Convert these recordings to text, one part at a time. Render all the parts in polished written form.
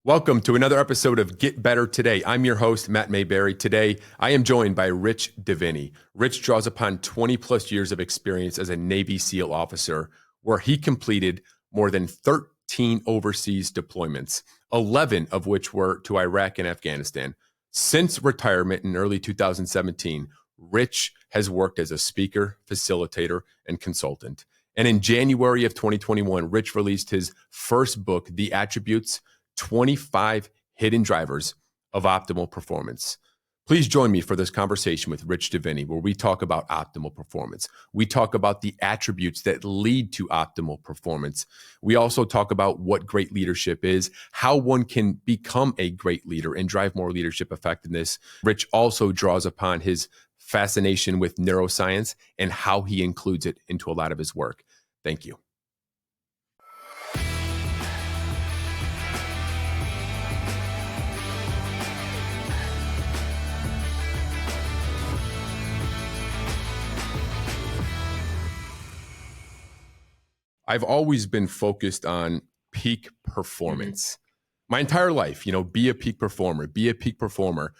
Welcome to another episode of Get Better Today. I'm your host, Matt Mayberry. Today, I am joined by Rich Diviney. Rich draws upon 20 plus years of experience as a Navy SEAL officer, where he completed more than 13 overseas deployments, 11 of which were to Iraq and Afghanistan. Since retirement in early 2017, Rich has worked as a speaker, facilitator, and consultant. And in January of 2021, Rich released his first book, The Attributes, 25 Hidden Drivers of Optimal Performance. Please join me for this conversation with Rich Diviney, where we talk about optimal performance. We talk about the attributes that lead to optimal performance. We also talk about what great leadership is, how one can become a great leader and drive more leadership effectiveness. Rich also draws upon his fascination with neuroscience and how he includes it into a lot of his work. Thank you. I've always been focused on peak performance. My entire life, be a peak performer, be a peak performer.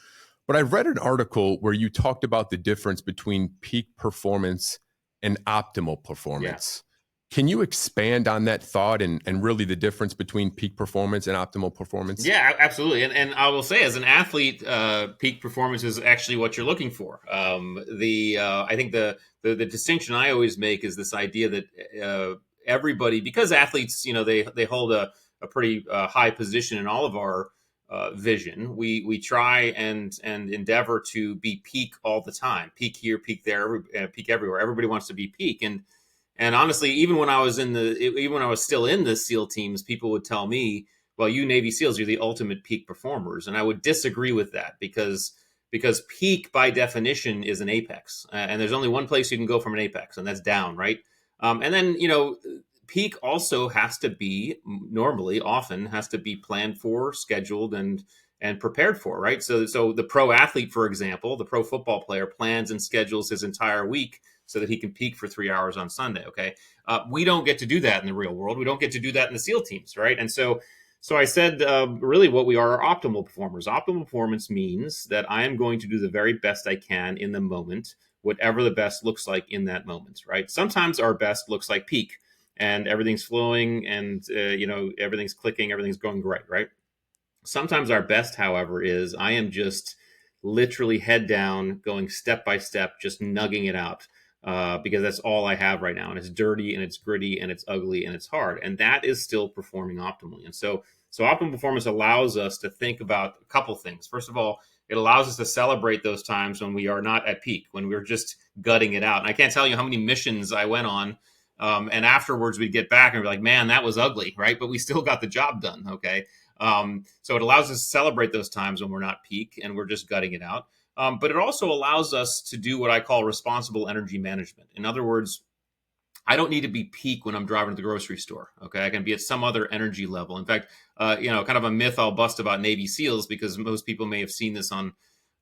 But I've read an article where you talked about the difference between peak performance and optimal performance. Yeah. Can you expand on that thought and really the difference between peak performance and optimal performance? Yeah, absolutely. And I will say, as an athlete, peak performance is actually what you're looking for. I think the distinction I always make is this idea that everybody, because athletes, they hold a pretty high position in all of our vision. We try and endeavor to be peak all the time, peak here, peak there, peak everywhere. Everybody wants to be peak, and honestly, even when I was still in the SEAL teams, people would tell me, "Well, you Navy SEALs, you're the ultimate peak performers," and I would disagree with that because peak by definition is an apex, and there's only one place you can go from an apex, and that's down, right? And then, peak also has to be often has to be planned for, scheduled, and prepared for, right? So the pro athlete, for example, the pro football player plans and schedules his entire week so that he can peak for 3 hours on Sunday. Okay. We don't get to do that in the real world. We don't get to do that in the SEAL teams. Right. And so I said, really what we are optimal performers. Optimal performance means that I am going to do the very best I can in the moment, whatever the best looks like in that moment. Right. Sometimes our best looks like peak and everything's flowing and, everything's clicking, everything's going great. Right. Sometimes our best, however, is I am just literally head down, going step by step, just nugging it out. Because that's all I have right now. And it's dirty and it's gritty and it's ugly and it's hard. And that is still performing optimally. And so optimal performance allows us to think about a couple things. First of all, it allows us to celebrate those times when we are not at peak, when we're just gutting it out. And I can't tell you how many missions I went on. And afterwards we'd get back and be like, man, that was ugly, right? But we still got the job done. Okay. So it allows us to celebrate those times when we're not peak and we're just gutting it out. But it also allows us to do what I call responsible energy management. In other words, I don't need to be peak when I'm driving to the grocery store. Okay, I can be at some other energy level. In fact, kind of a myth I'll bust about Navy SEALs, because most people may have seen this on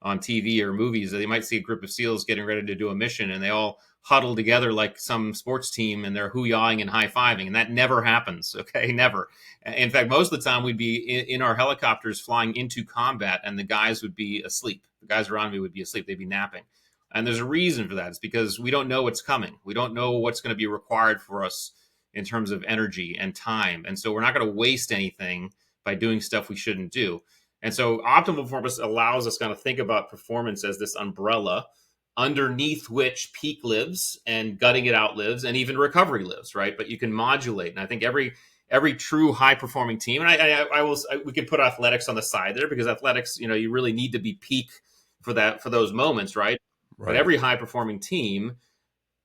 TV or movies. They might see a group of SEALs getting ready to do a mission, and they all huddle together like some sports team, and they're hoo-yawing and high-fiving, and that never happens. Okay, never. In fact, most of the time we'd be in our helicopters flying into combat, and the guys would be asleep. The guys around me would be asleep. They'd be napping. And there's a reason for that. It's because we don't know what's coming. We don't know what's going to be required for us in terms of energy and time. And so we're not going to waste anything by doing stuff we shouldn't do. And so optimal performance allows us kind of think about performance as this umbrella underneath which peak lives and gutting it out lives and even recovery lives, right? But you can modulate. And I think every true high performing team, and we can put athletics on the side there, because athletics, you really need to be peak for those moments, right? But every high performing team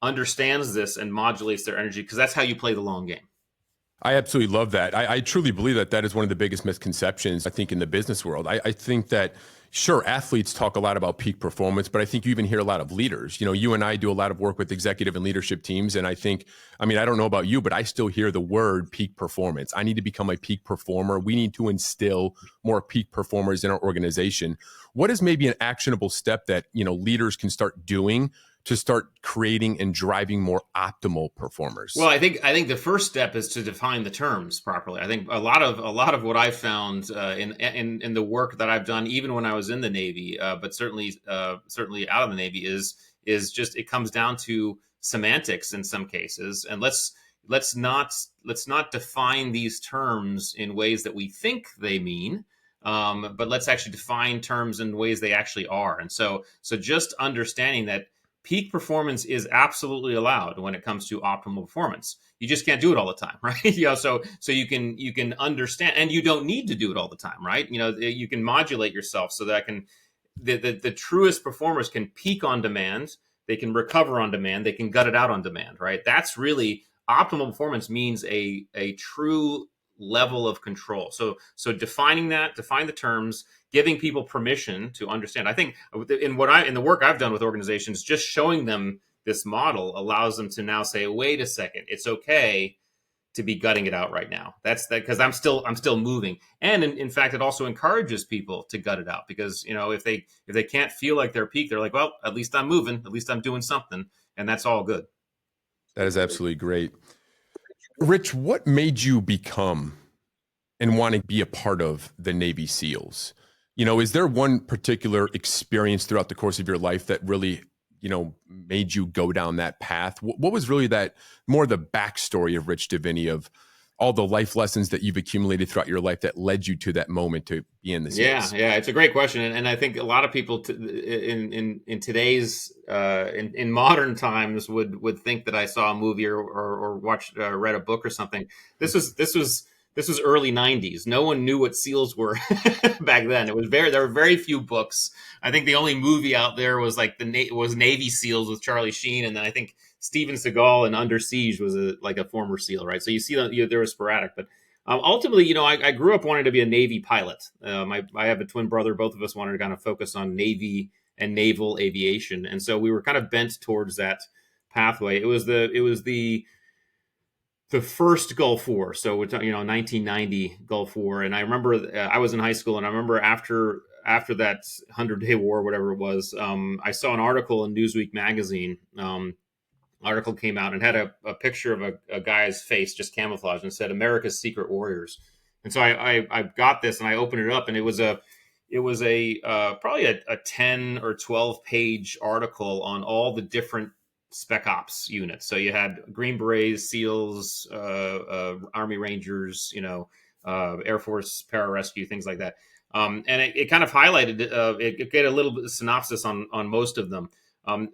understands this and modulates their energy, because that's how you play the long game. I absolutely love that. I truly believe that is one of the biggest misconceptions, I think, in the business world. I think that, sure, athletes talk a lot about peak performance, but I think you even hear a lot of leaders. You and I do a lot of work with executive and leadership teams. And I think, I don't know about you, but I still hear the word peak performance. I need to become a peak performer. We need to instill more peak performers in our organization. What is maybe an actionable step that, leaders can start doing to start creating and driving more optimal Well, performers? I think the first step is to define the terms properly. I think a lot of what I've found in the work that I've done, even when I was in the Navy, but certainly out of the Navy, is just it comes down to semantics in some cases, and let's not define these terms in ways that we think they mean. But let's actually define terms in ways they actually are. And so just understanding that peak performance is absolutely allowed when it comes to optimal performance. You just can't do it all the time, right? So you can understand, and you don't need to do it all the time, right? You can modulate yourself so that the truest performers can peak on demand, they can recover on demand, they can gut it out on demand, right? That's really optimal performance means a true level of control. So defining that, define the terms, giving people permission to understand. I think in the work I've done with organizations, just showing them this model allows them to now say, wait a second, it's okay to be gutting it out right now. That's that, because I'm still moving. And in fact, it also encourages people to gut it out, because if they can't feel like they're peak, they're like, well, at least I'm moving, at least I'm doing something, and that's all good. That is absolutely great. Rich, what made you become and want to be a part of the Navy SEALs? Is there one particular experience throughout the course of your life that really, made you go down that path? What was really that more the backstory of Rich Diviney, of all the life lessons that you've accumulated throughout your life that led you to that moment to be in the Yeah, SEALs? yeah, it's a great question, and I think a lot of people in today's in modern times would think that I saw a movie or watched read a book or something. This was early '90s. No one knew what SEALs were back then. There were very few books. I think the only movie out there was like was Navy SEALs with Charlie Sheen, and then I think Steven Seagal in Under Siege was like a former SEAL, right? So you see that there was sporadic, but ultimately, I grew up wanting to be a Navy pilot. I have a twin brother. Both of us wanted to kind of focus on Navy and naval aviation, and so we were kind of bent towards that pathway. It was the first Gulf War, so we're 1990 Gulf War, and I remember I was in high school, and I remember after that 100-day war, whatever it was, I saw an article in Newsweek magazine. Article came out and had a picture of a guy's face just camouflaged and said America's Secret Warriors. And so I got this and I opened it up, and it was a probably a 10 or 12 page article on all the different spec ops units. So you had Green Berets, SEALs, Army Rangers, Air Force Pararescue, things like that. And it kind of highlighted it gave a little bit of synopsis on most of them.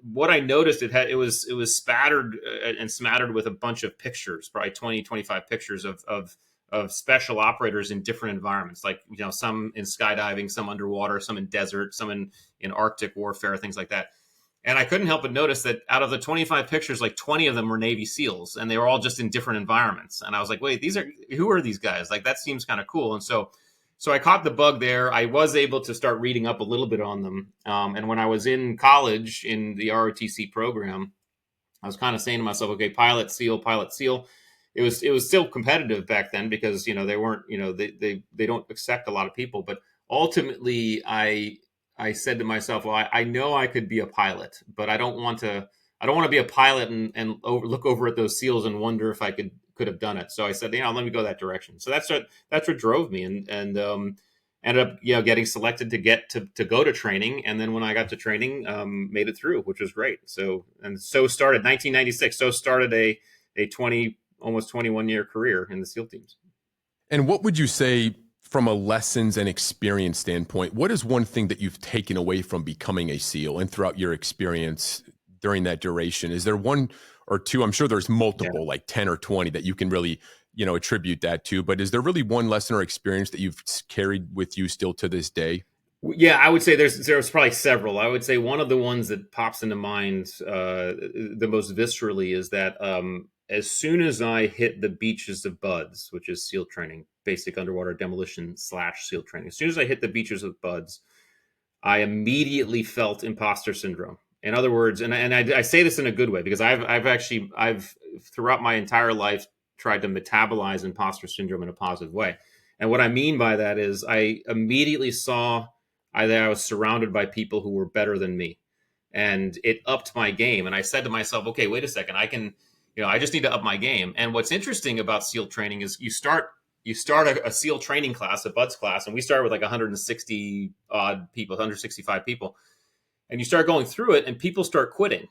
What I noticed, it was spattered and smattered with a bunch of pictures, probably 20, 25 pictures of special operators in different environments, like some in skydiving, some underwater, some in desert, some in Arctic warfare, things like that. And I couldn't help but notice that out of the 25 pictures, like 20 of them were Navy SEALs, and they were all just in different environments. And I was like, wait, who are these guys? Like, that seems kind of cool. And so I caught the bug there. I was able to start reading up a little bit on them. And when I was in college in the ROTC program, I was kind of saying to myself, okay, pilot, SEAL, pilot, SEAL. It was still competitive back then, because they weren't, they don't accept a lot of people. But ultimately, I said to myself, well, I know I could be a pilot, but I don't want to be a pilot and look over at those SEALs and wonder if I could have done it. So I said, let me go that direction. So that's what drove me, and ended up getting selected to go to training. And then when I got to training, made it through, which was great. So started 1996. So started a 20 almost 21-year career in the SEAL teams. And what would you say, from a lessons and experience standpoint, what is one thing that you've taken away from becoming a SEAL and throughout your experience during that duration? Is there one or two? I'm sure there's multiple, like 10 or 20 that you can really, attribute that to, but is there really one lesson or experience that you've carried with you still to this day? Yeah, I would say there's probably several. I would say one of the ones that pops into mind the most viscerally is that as soon as I hit the beaches of Buds, which is SEAL training, basic underwater demolition / SEAL training, as soon as I hit the beaches of Buds, I immediately felt imposter syndrome. In other words, and I say this in a good way, because I've throughout my entire life tried to metabolize imposter syndrome in a positive way. And what I mean by that is I immediately saw I was surrounded by people who were better than me. and it upped my game. And I said to myself, okay, wait a second, I just need to up my game. And what's interesting about SEAL training is you start a SEAL training class, a BUDS class, and we started with like 160 odd people, 165 people, and you start going through it, and people start quitting.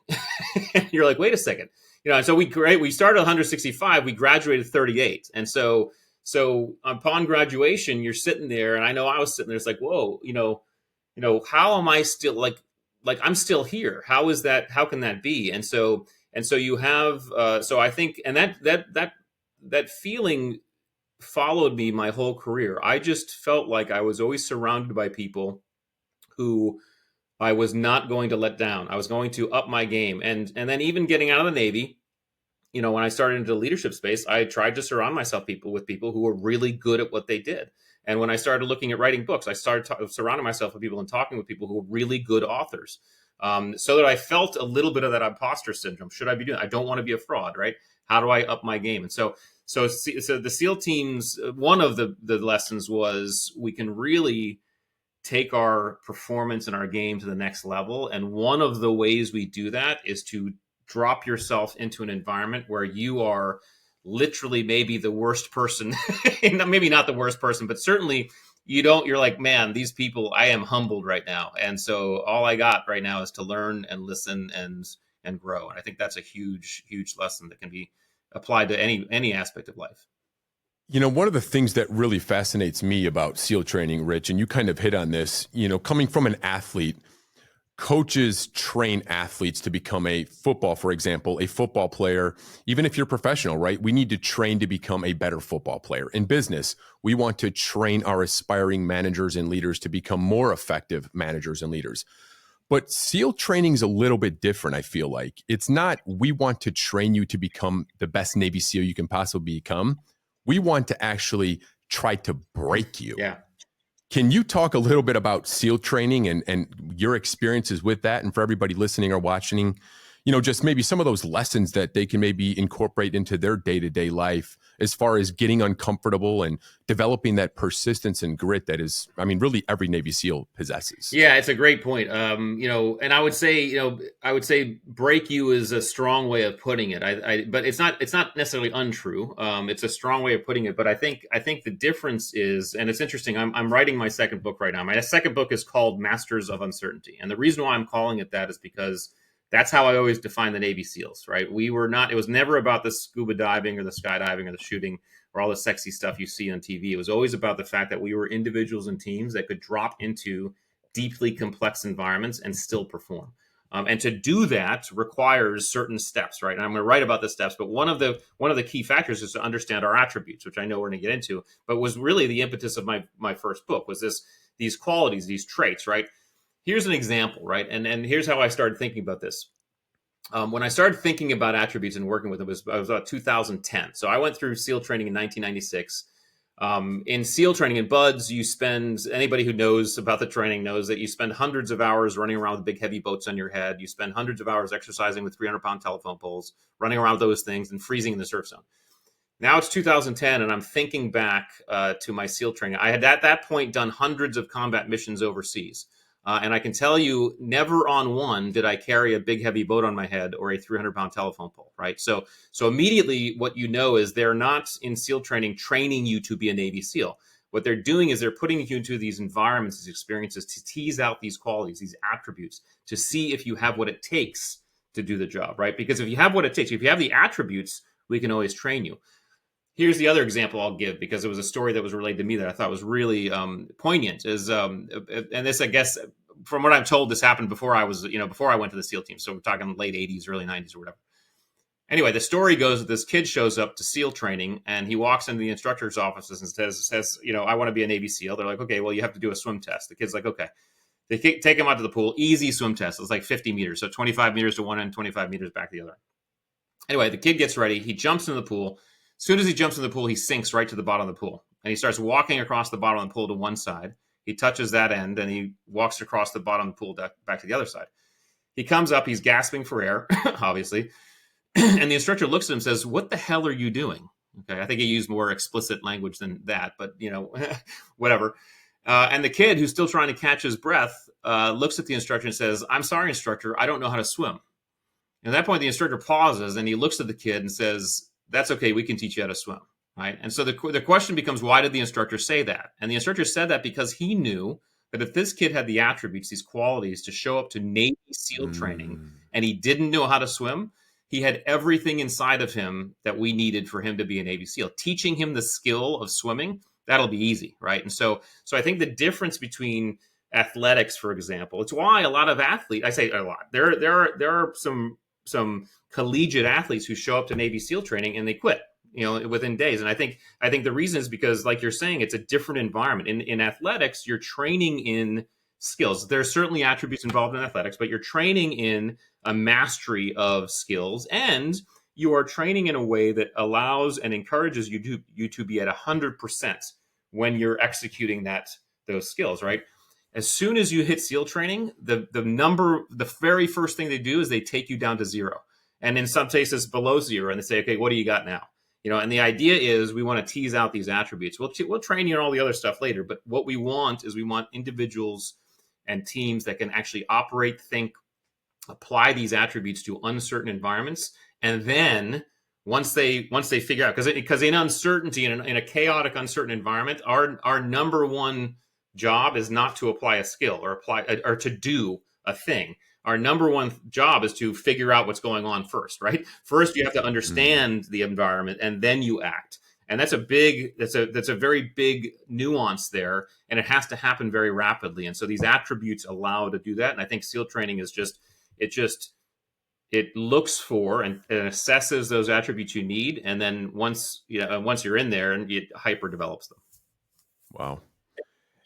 And you're like, wait a second, and so we started 165, we graduated 38, and so upon graduation, you're sitting there, and I know I was sitting there. It's like, whoa, how am I still like I'm still here? How is that? How can that be? And so you have, so I think, and that feeling followed me my whole career. I just felt like I was always surrounded by people who I was not going to let down. I was going to up my game. And then even getting out of the Navy, when I started into the leadership space, I tried to surround myself with people who were really good at what they did. And when I started looking at writing books, I started surrounding myself with people and talking with people who were really good authors, so that I felt a little bit of that imposter syndrome. Should I be doing? I don't want to be a fraud, right? How do I up my game? And so the SEAL teams, one of the lessons was we can really take our performance and our game to the next level. And one of the ways we do that is to drop yourself into an environment where you are literally maybe the worst person, maybe not the worst person, but certainly you're like, man, these people, I am humbled right now. And so all I got right now is to learn and listen and grow. And I think that's a huge, huge lesson that can be applied to any aspect of life. One of the things that really fascinates me about SEAL training, Rich, and you kind of hit on this, coming from an athlete, coaches train athletes to become for example, a football player. Even if you're professional, right? We need to train to become a better football player. In business, we want to train our aspiring managers and leaders to become more effective managers and leaders. But SEAL training is a little bit different, I feel like. It's not, we want to train you to become the best Navy SEAL you can possibly become. We want to actually try to break you. Yeah. Can you talk a little bit about SEAL training and your experiences with that? And for everybody listening or watching, just maybe some of those lessons that they can maybe incorporate into their day-to-day life as far as getting uncomfortable and developing that persistence and grit that is, really every Navy SEAL possesses. Yeah, it's a great point. And I would say break you is a strong way of putting it. But it's not necessarily untrue. It's a strong way of putting it. But I think the difference is, and it's interesting. I'm writing my second book right now. My second book is called Masters of Uncertainty, and the reason why I'm calling it that is because that's how I always define the Navy SEALs, right? It was never about the scuba diving or the skydiving or the shooting or all the sexy stuff you see on TV. It was always about the fact that we were individuals and teams that could drop into deeply complex environments and still perform. And to do that requires certain steps, right? And I'm going to write about the steps, but one of the key factors is to understand our attributes, which I know we're going to get into, but was really the impetus of my first book was these qualities, these traits, right? Here's an example, right? And here's how I started thinking about this. When I started thinking about attributes and working with them, it was about 2010. So I went through SEAL training in 1996. In SEAL training in BUDS, anybody who knows about the training knows that you spend hundreds of hours running around with big heavy boats on your head. You spend hundreds of hours exercising with 300-pound telephone poles, running around with those things and freezing in the surf zone. Now it's 2010, and I'm thinking back to my SEAL training. I had at that point done hundreds of combat missions overseas. And I can tell you, never on one did I carry a big heavy boat on my head or a 300-pound telephone pole, right? So immediately what you know is they're not in SEAL training you to be a Navy SEAL. What they're doing is they're putting you into these environments, these experiences to tease out these qualities, these attributes, to see if you have what it takes to do the job, right? Because if you have what it takes, if you have the attributes, we can always train you. Here's the other example I'll give, because it was a story that was related to me that I thought was really poignant. And this, I guess, from what I'm told, this happened before I went to the SEAL team. So we're talking late 80s, early 90s or whatever. Anyway, the story goes that this kid shows up to SEAL training, and he walks into the instructor's offices and says, I want to be a Navy SEAL. They're like, okay, well, you have to do a swim test. The kid's like, okay. They take him out to the pool, easy swim test. It's like 50 meters. So 25 meters to one end, 25 meters back to the other. Anyway, the kid gets ready. He jumps in the pool. As soon as he jumps in the pool, he sinks right to the bottom of the pool. And he starts walking across the bottom of the pool to one side. He touches that end, and he walks across the bottom of the pool back to the other side. He comes up. He's gasping for air, obviously. And the instructor looks at him and says, "What the hell are you doing?" Okay, I think he used more explicit language than that, but, whatever. And the kid who's still trying to catch his breath looks at the instructor and says, "I'm sorry, instructor, I don't know how to swim." And at that point, the instructor pauses and he looks at the kid and says, "That's okay, we can teach you how to swim." Right. And so the question becomes, why did the instructor say that? And the instructor said that because he knew that if this kid had the attributes, these qualities to show up to Navy SEAL training Mm. and he didn't know how to swim, he had everything inside of him that we needed for him to be a Navy SEAL. Teaching him the skill of swimming, that'll be easy, right? And so I think the difference between athletics, for example, it's why a lot of athletes, I say a lot, there are some collegiate athletes who show up to Navy SEAL training and they quit, within days. And I think the reason is because, like you're saying, it's a different environment. In athletics, you're training in skills. There are certainly attributes involved in athletics, but you're training in a mastery of skills, and you are training in a way that allows and encourages you to be at 100% when you're executing those skills, right? As soon as you hit SEAL training, the very first thing they do is they take you down to zero, and in some cases below zero, and they say, "Okay, what do you got now?" And the idea is we want to tease out these attributes. We'll train you on all the other stuff later, but what we want is we want individuals and teams that can actually operate, think, apply these attributes to uncertain environments, and then once they figure out, because in uncertainty, in a chaotic, uncertain environment, our number one job is not to apply a skill or to do a thing. Our number one job is to figure out what's going on first, right? First, you have to understand the environment, and then you act. And that's a very big nuance there, and it has to happen very rapidly. And so these attributes allow to do that. And I think SEAL training is it looks for and assesses those attributes you need, and then once you're in there, and it hyper develops them. Wow.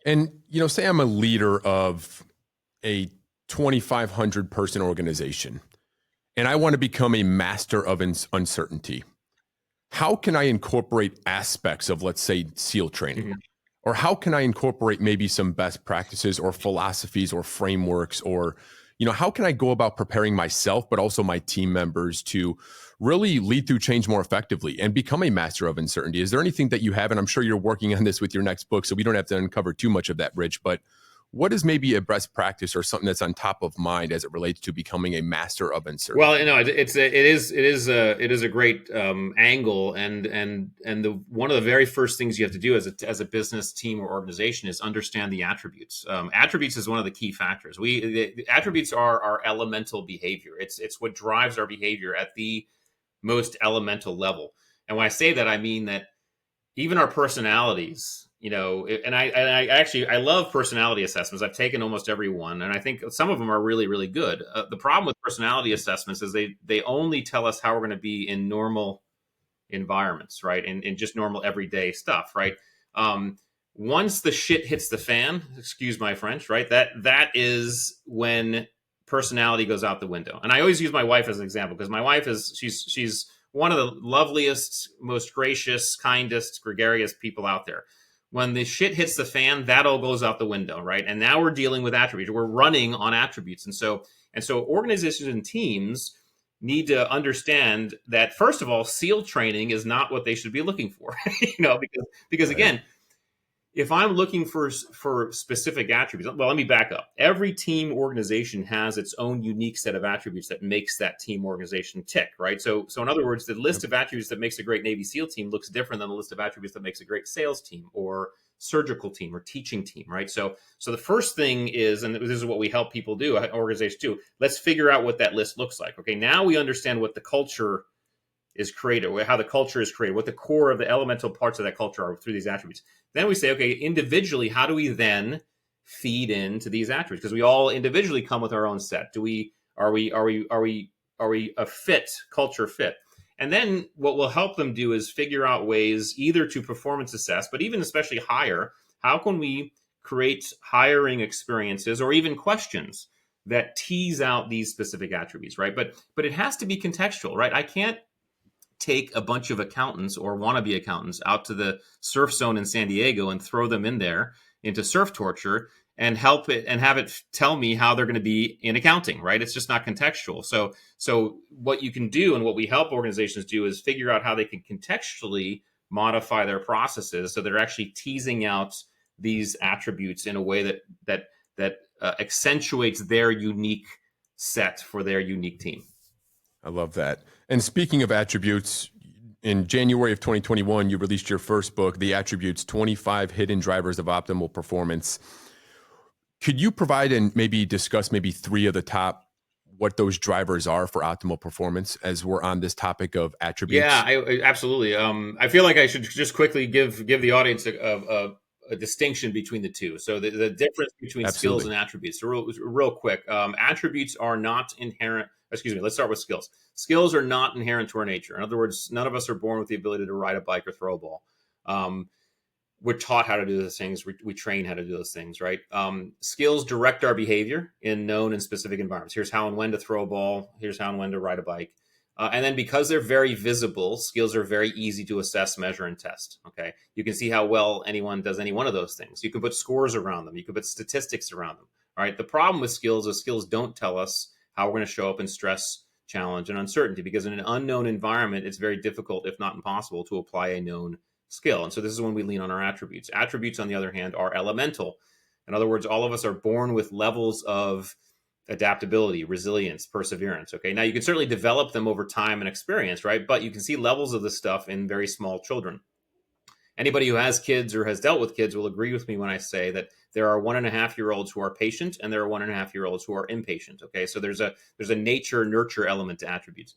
And, say I'm a leader of a 2,500 person organization and I want to become a master of uncertainty. How can I incorporate aspects of, let's say, SEAL training? Mm-hmm. Or how can I incorporate maybe some best practices or philosophies or frameworks, or, how can I go about preparing myself, but also my team members to really lead through change more effectively and become a master of uncertainty? Is there anything that you have? And I'm sure you're working on this with your next book, so we don't have to uncover too much of that, Rich, but what is maybe a best practice or something that's on top of mind as it relates to becoming a master of uncertainty? Well, it is a great angle, and one of the very first things you have to do as a business team or organization is understand the attributes. Attributes is one of the key factors. The attributes are our elemental behavior. It's what drives our behavior at the most elemental level. And when I say that, I mean that even our personalities, and I love personality assessments. I've taken almost every one, and I think some of them are really, really good. The problem with personality assessments is they only tell us how we're going to be in normal environments, right? In just normal everyday stuff, right? Once the shit hits the fan, excuse my French, right? That is when personality goes out the window. And I always use my wife as an example, because my wife she's one of the loveliest, most gracious, kindest, gregarious people out there. When the shit hits the fan, that all goes out the window, right? And now we're dealing with attributes. We're running on attributes. And so organizations and teams need to understand that, first of all, SEAL training is not what they should be looking for, because again, if I'm looking for specific attributes, well, let me back up. Every team organization has its own unique set of attributes that makes that team organization tick, right? So in other words, the list of attributes that makes a great Navy SEAL team looks different than the list of attributes that makes a great sales team or surgical team or teaching team, right? So the first thing is, and this is what we help people do, organizations do, let's figure out what that list looks like. Okay, now we understand what the culture is created, how the culture is created, what the core of the elemental parts of that culture are through these attributes. Then we say, okay, individually, how do we then feed into these attributes? Because we all individually come with our own set. Are we a culture fit? And then what will help them do is figure out ways either to performance assess, but even especially hire. How can we create hiring experiences or even questions that tease out these specific attributes, right? But it has to be contextual, right? I can't take a bunch of accountants or wannabe accountants out to the surf zone in San Diego and throw them in there into surf torture and have it tell me how they're going to be in accounting, right? It's just not contextual. So what you can do, and what we help organizations do, is figure out how they can contextually modify their processes so they're actually teasing out these attributes in a way that accentuates their unique set for their unique team. I love that. And speaking of attributes, in January of 2021, you released your first book, The Attributes: 25 Hidden Drivers of Optimal Performance. Could you provide and maybe discuss maybe three of the top, what those drivers are for optimal performance, as we're on this topic of attributes? Yeah, absolutely. I feel like I should just quickly give the audience a distinction between the two. So the difference between skills Absolutely. and attributes. So real quick, attributes are not inherent. Excuse me. Let's start with skills. Skills are not inherent to our nature. In other words, none of us are born with the ability to ride a bike or throw a ball. We're taught how to do those things. We train how to do those things, right? Skills direct our behavior in known and specific environments. Here's how and when to throw a ball. Here's how and when to ride a bike. And then because they're very visible, skills are very easy to assess, measure, and test. Okay. You can see how well anyone does any one of those things. You can put scores around them. You can put statistics around them. All right. The problem with skills is skills don't tell us how we're going to show up in stress, challenge, and uncertainty, because in an unknown environment, it's very difficult, if not impossible, to apply a known skill. And so this is when we lean on our attributes. Attributes, on the other hand, are elemental. In other words, all of us are born with levels of adaptability, resilience, perseverance. Okay. Now you can certainly develop them over time and experience, right? But you can see levels of this stuff in very small children. Anybody who has kids or has dealt with kids will agree with me when I say that there are 1.5-year-olds who are patient and there are 1.5-year-olds who are impatient. Okay. So there's a nature nurture element to attributes.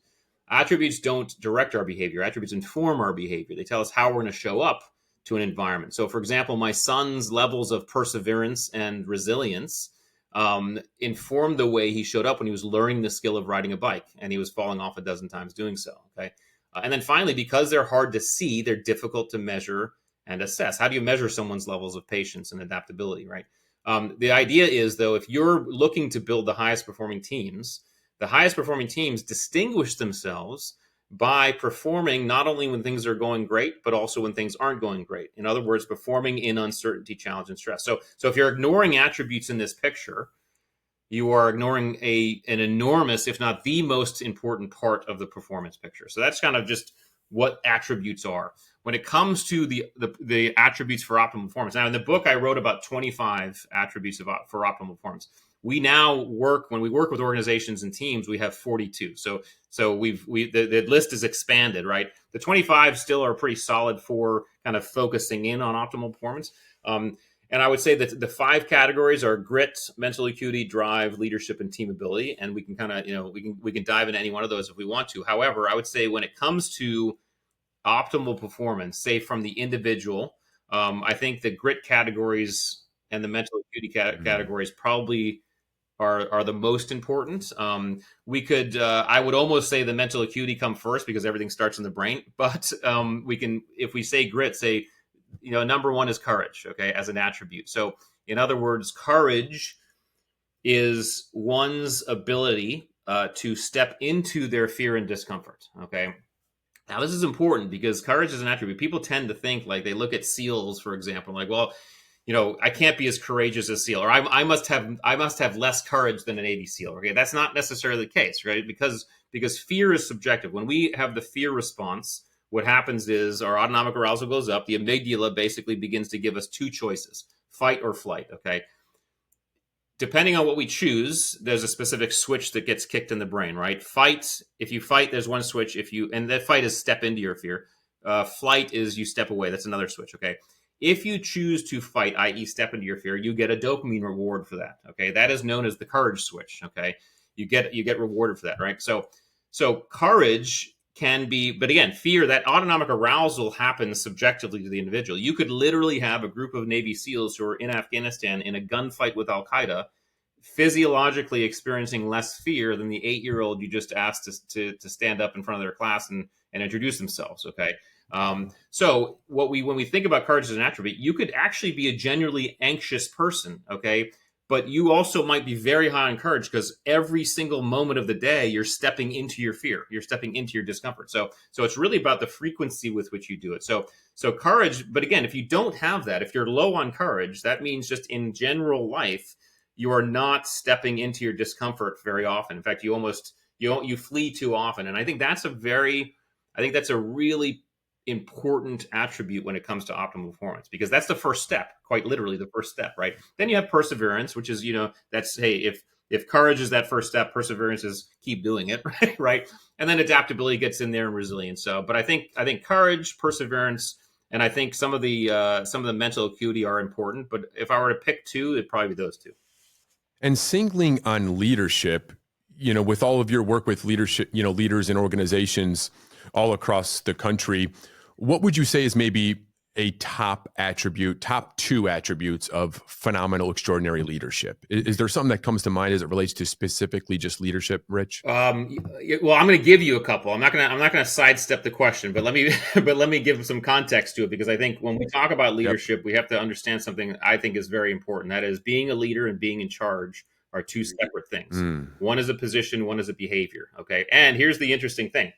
Attributes don't direct our behavior. Attributes inform our behavior. They tell us how we're going to show up to an environment. So for example, my son's levels of perseverance and resilience informed the way he showed up when he was learning the skill of riding a bike, and he was falling off a dozen times doing so. Okay. And then finally, because they're hard to see, they're difficult to measure and assess. How do you measure someone's levels of patience and adaptability, right? The idea is, though, if you're looking to build the highest performing teams distinguish themselves by performing not only when things are going great, but also when things aren't going great. In other words, performing in uncertainty, challenge, and stress. So if you're ignoring attributes in this picture, you are ignoring an enormous, if not the most important part of the performance picture. So that's kind of just what attributes are. When it comes to the attributes for optimal performance. Now, in the book, I wrote about 25 attributes for optimal performance. We now when we work with organizations and teams, we have 42. So the list is expanded, right? The 25 still are pretty solid for kind of focusing in on optimal performance. And I would say that the 5 categories are grit, mental acuity, drive, leadership, and team ability. And we can kind of, we can dive into any one of those if we want to. However, I would say when it comes to optimal performance, say from the individual, I think the grit categories and the mental acuity categories probably are the most important. I would almost say the mental acuity come first because everything starts in the brain. But we can, if we say grit, say, number 1 is courage, okay, as an attribute. So in other words, courage is one's ability to step into their fear and discomfort, okay? Now, this is important because courage is an attribute. People tend to think, like, they look at SEALs, for example, like, well, I can't be as courageous as SEAL, or I must have less courage than a Navy SEAL. Okay, that's not necessarily the case, right? Because fear is subjective. When we have the fear response, what happens is our autonomic arousal goes up. The amygdala basically begins to give us 2 choices: fight or flight. Okay. Depending on what we choose, there's a specific switch that gets kicked in the brain, right? Fight, if you fight, there's one switch. And that fight is step into your fear. Flight is you step away. That's another switch, okay? If you choose to fight, i.e. step into your fear, you get a dopamine reward for that, okay? That is known as the courage switch, okay? You get rewarded for that, right? So courage can be, but again, fear, that autonomic arousal happens subjectively to the individual. You could literally have a group of Navy SEALs who are in Afghanistan in a gunfight with Al-Qaeda, physiologically experiencing less fear than the 8-year-old you just asked to stand up in front of their class and introduce themselves, okay? So when we think about courage as an attribute, you could actually be a genuinely anxious person, okay? But you also might be very high on courage because every single moment of the day, you're stepping into your fear. You're stepping into your discomfort. So it's really about the frequency with which you do it. So courage, but again, if you don't have that, if you're low on courage, that means just in general life, you are not stepping into your discomfort very often. In fact, you flee too often. And I think that's a really important attribute when it comes to optimal performance, because that's the first step, quite literally the first step, right? Then you have perseverance, which is, that's, hey, if courage is that first step, perseverance is keep doing it, right? Right. And then adaptability gets in there, and resilience. So, but I think courage, perseverance, and I think some of the mental acuity are important. But if I were to pick two, it'd probably be those two. And singling on leadership, with all of your work with leadership, leaders in organizations all across the country, what would you say is maybe a top two attributes of phenomenal, extraordinary leadership? Is there something that comes to mind as it relates to specifically just leadership, Rich? Well, I'm going to give you a couple. I'm not going to sidestep the question, but let me give some context to it, because I think when we talk about leadership, we have to understand something I think is very important. That is, being a leader and being in charge are two separate things. One is a position, one is a behavior. Okay, and here's the interesting thing: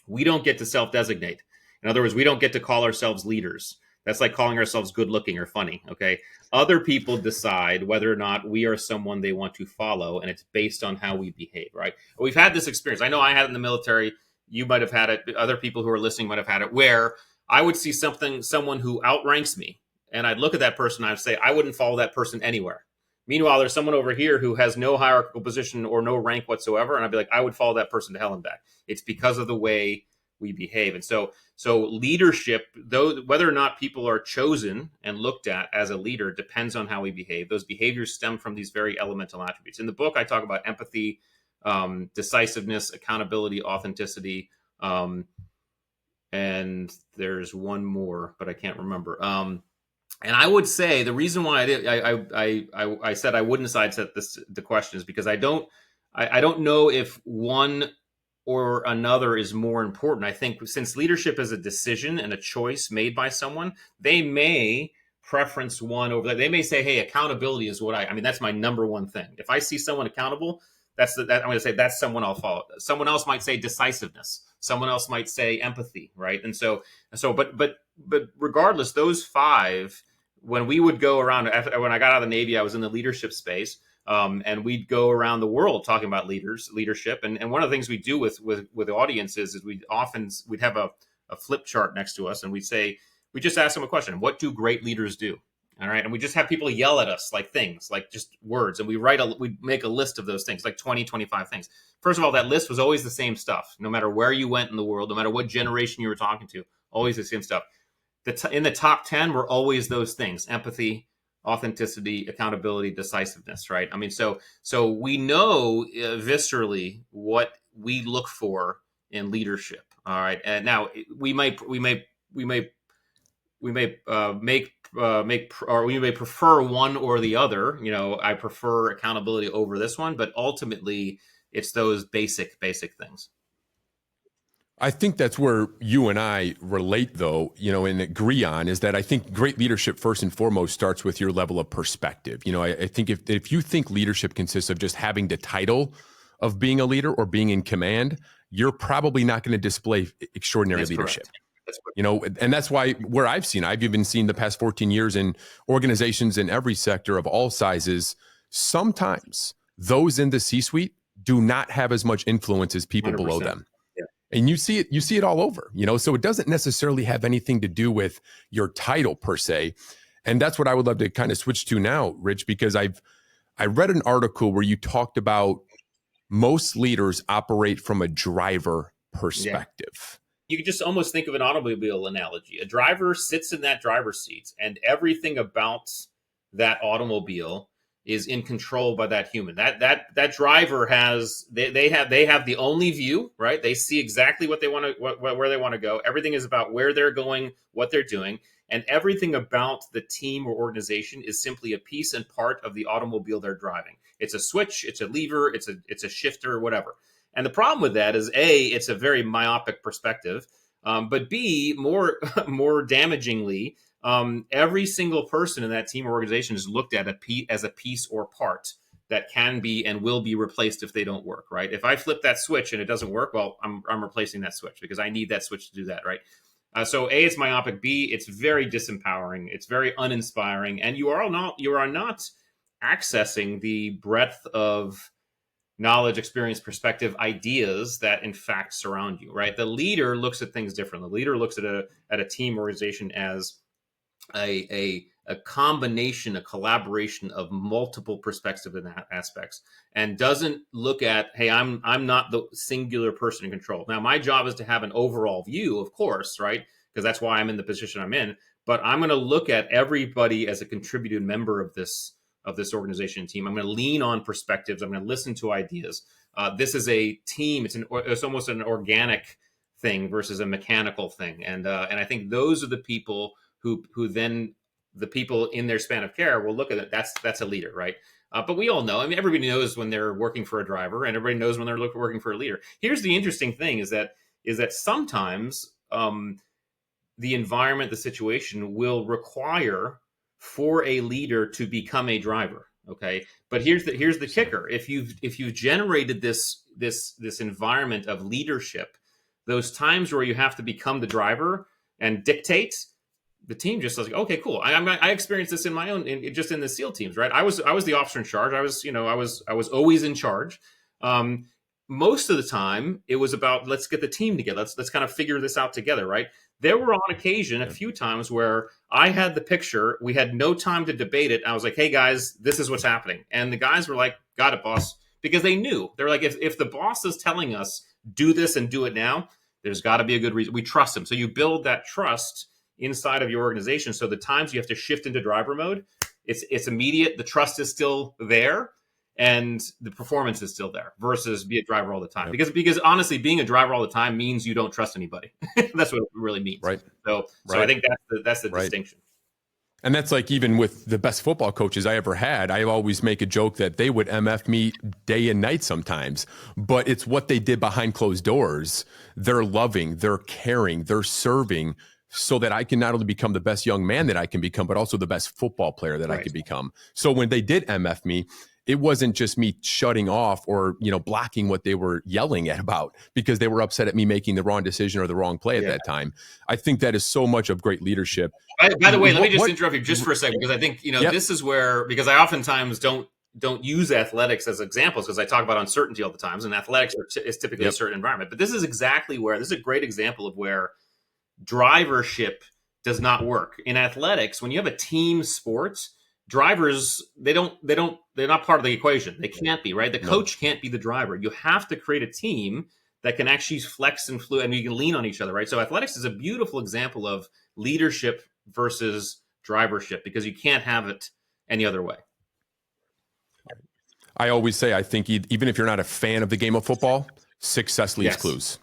we don't get to self-designate. In other words, we don't get to call ourselves leaders. That's like calling ourselves good looking or funny. Okay. Other people decide whether or not we are someone they want to follow, and it's based on how we behave, right? We've had this experience. I know I had it in the military. You might have had it. Other people who are listening might have had it, where I would see someone who outranks me, and I'd look at that person and I'd say, I wouldn't follow that person anywhere. Meanwhile, there's someone over here who has no hierarchical position or no rank whatsoever, and I'd be like, I would follow that person to hell and back. It's because of the way we behave. And so leadership, though, whether or not people are chosen and looked at as a leader, depends on how we behave. Those behaviors stem from these very elemental attributes. In the book, I talk about empathy, decisiveness, accountability, authenticity, and there's one more, but I can't remember. And I would say the reason why I said I wouldn't sidestep the question is because I don't know if one or another is more important. I think since leadership is a decision and a choice made by someone, they may preference one over that. They may say, hey, accountability is what I mean, that's my number one thing. If I see someone accountable, I'm going to say that's someone I'll follow. Someone else might say decisiveness. Someone else might say empathy, right? But regardless, those five, when we would go around, when I got out of the Navy, I was in the leadership space. And we'd go around the world talking about leadership. And one of the things we do with audiences is we'd have a flip chart next to us, and we just ask them a question: what do great leaders do? All right. And we just have people yell at us like things, like just words. And we make a list of those things, like 20, 25 things. First of all, that list was always the same stuff, no matter where you went in the world, no matter what generation you were talking to, always the same stuff. In the top 10 were always those things: empathy, authenticity, accountability, decisiveness, right? I mean, so we know viscerally what we look for in leadership. All right. And now we may prefer one or the other. I prefer accountability over this one, but ultimately it's those basic things. I think that's where you and I relate, though, and agree on, is that I think great leadership, first and foremost, starts with your level of perspective. I think if you think leadership consists of just having the title of being a leader or being in command, you're probably not going to display extraordinary That's leadership. Correct. And that's why I've even seen the past 14 years in organizations in every sector of all sizes, sometimes those in the C-suite do not have as much influence as people 100%. Below them. And you see it all over, so it doesn't necessarily have anything to do with your title per se. And that's what I would love to kind of switch to now, Rich, because I read an article where you talked about most leaders operate from a driver perspective. Yeah. You could just almost think of an automobile analogy. A driver sits in that driver's seat, and everything about that automobile is in control by that human. That driver has they have the only view, right? They see exactly what they want to where they want to go. Everything is about where they're going, what they're doing, and everything about the team or organization is simply a piece and part of the automobile they're driving. It's a switch, it's a lever, it's a shifter, whatever. And the problem with that is A, it's a very myopic perspective, but B, more damagingly, every single person in that team or organization is looked at as a piece or part that can be and will be replaced if they don't work, right? If I flip that switch and it doesn't work, well, I'm replacing that switch because I need that switch to do that, right? So A, it's myopic. B, it's very disempowering. It's very uninspiring, and you are not accessing the breadth of knowledge, experience, perspective, ideas that in fact surround you, right? The leader looks at things differently. The leader looks at a team organization as a combination, a collaboration of multiple perspectives and aspects, and doesn't look at, hey, I'm not the singular person in control. Now, my job is to have an overall view, of course, right? Because that's why I'm in the position I'm in. But I'm going to look at everybody as a contributed member of this organization team. I'm going to lean on perspectives. I'm going to listen to ideas. This is a team. It's almost an organic thing versus a mechanical thing. And I think those are the people who then the people in their span of care will look at it. That's a leader, right? But we all know. I mean, everybody knows when they're working for a driver, and everybody knows when they're working for a leader. Here's the interesting thing: is that sometimes the environment, the situation will require for a leader to become a driver. Okay, but here's the kicker: if you've generated this environment of leadership, those times where you have to become the driver and dictate, the team just was like, okay, cool. I experienced this in my own, just in the SEAL teams, right? I was the officer in charge. I was always in charge. Most of the time, it was about, let's get the team together. Let's kind of figure this out together, right? There were on occasion a few times where I had the picture. We had no time to debate it. I was like, hey guys, this is what's happening, and the guys were like, got it, boss, because they knew. They're like, if the boss is telling us do this and do it now, there's got to be a good reason. We trust him. So you build that trust inside of your organization. So the times you have to shift into driver mode, it's immediate. The trust is still there, and the performance is still there. Versus be a driver all the time, because honestly, being a driver all the time means you don't trust anybody. That's what it really means. Right. So I think that's the distinction. And that's like, even with the best football coaches I ever had, I always make a joke that they would MF me day and night sometimes, but it's what they did behind closed doors. They're loving, they're caring, they're serving, so that I can not only become the best young man that I can become, but also the best football player that I could become. So when they did MF me, it wasn't just me shutting off or, blocking what they were yelling about because they were upset at me making the wrong decision or the wrong play at that time. I think that is so much of great leadership. By the way, let me just interrupt you just for a second, because I think, this is where, because I oftentimes don't use athletics as examples, because I talk about uncertainty all the times, and athletics is typically a certain environment. But this is exactly where, this is a great example of where drivership does not work. In athletics, when you have a team sport, drivers, they're not part of the equation. They can't be, right? The coach can't be the driver. You have to create a team that can actually flex and and you can lean on each other, right? So athletics is a beautiful example of leadership versus drivership, because you can't have it any other way. I always say, I think even if you're not a fan of the game of football, success leaves clues.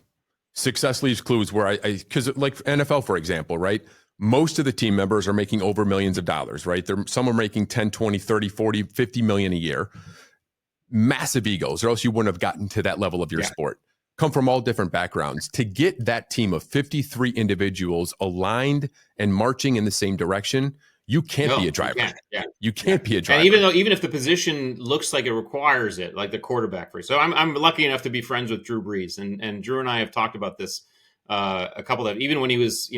Success leaves clues where because like NFL, for example, right? Most of the team members are making over millions of dollars, right? Some are making 10, 20, 30, 40, 50 million a year. Massive egos, or else you wouldn't have gotten to that level of your sport. Come from all different backgrounds. To get that team of 53 individuals aligned and marching in the same direction, you can't be a driver. You can't be a driver. And even if the position looks like it requires it, like the quarterback, so I'm lucky enough to be friends with Drew Brees, and Drew and I have talked about this a couple of, even when he was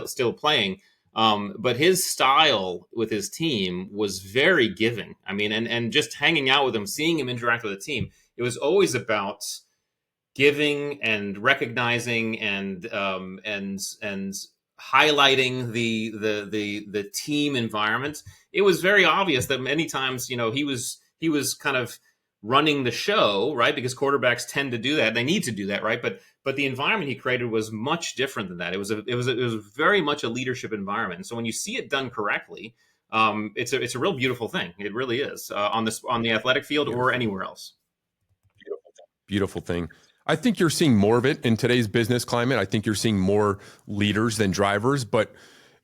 still playing. But his style with his team was very giving. I mean, and just hanging out with him, seeing him interact with the team, it was always about giving and recognizing and highlighting the team environment. It was very obvious that many times, he was kind of running the show, right? Because quarterbacks tend to do that. They need to do that, right? But the environment he created was much different than that. It was very much a leadership environment. And so when you see it done correctly, it's a real beautiful thing. It really is, on the athletic field or anywhere else. Beautiful thing. I think you're seeing more of it in today's business climate. I think you're seeing more leaders than drivers. But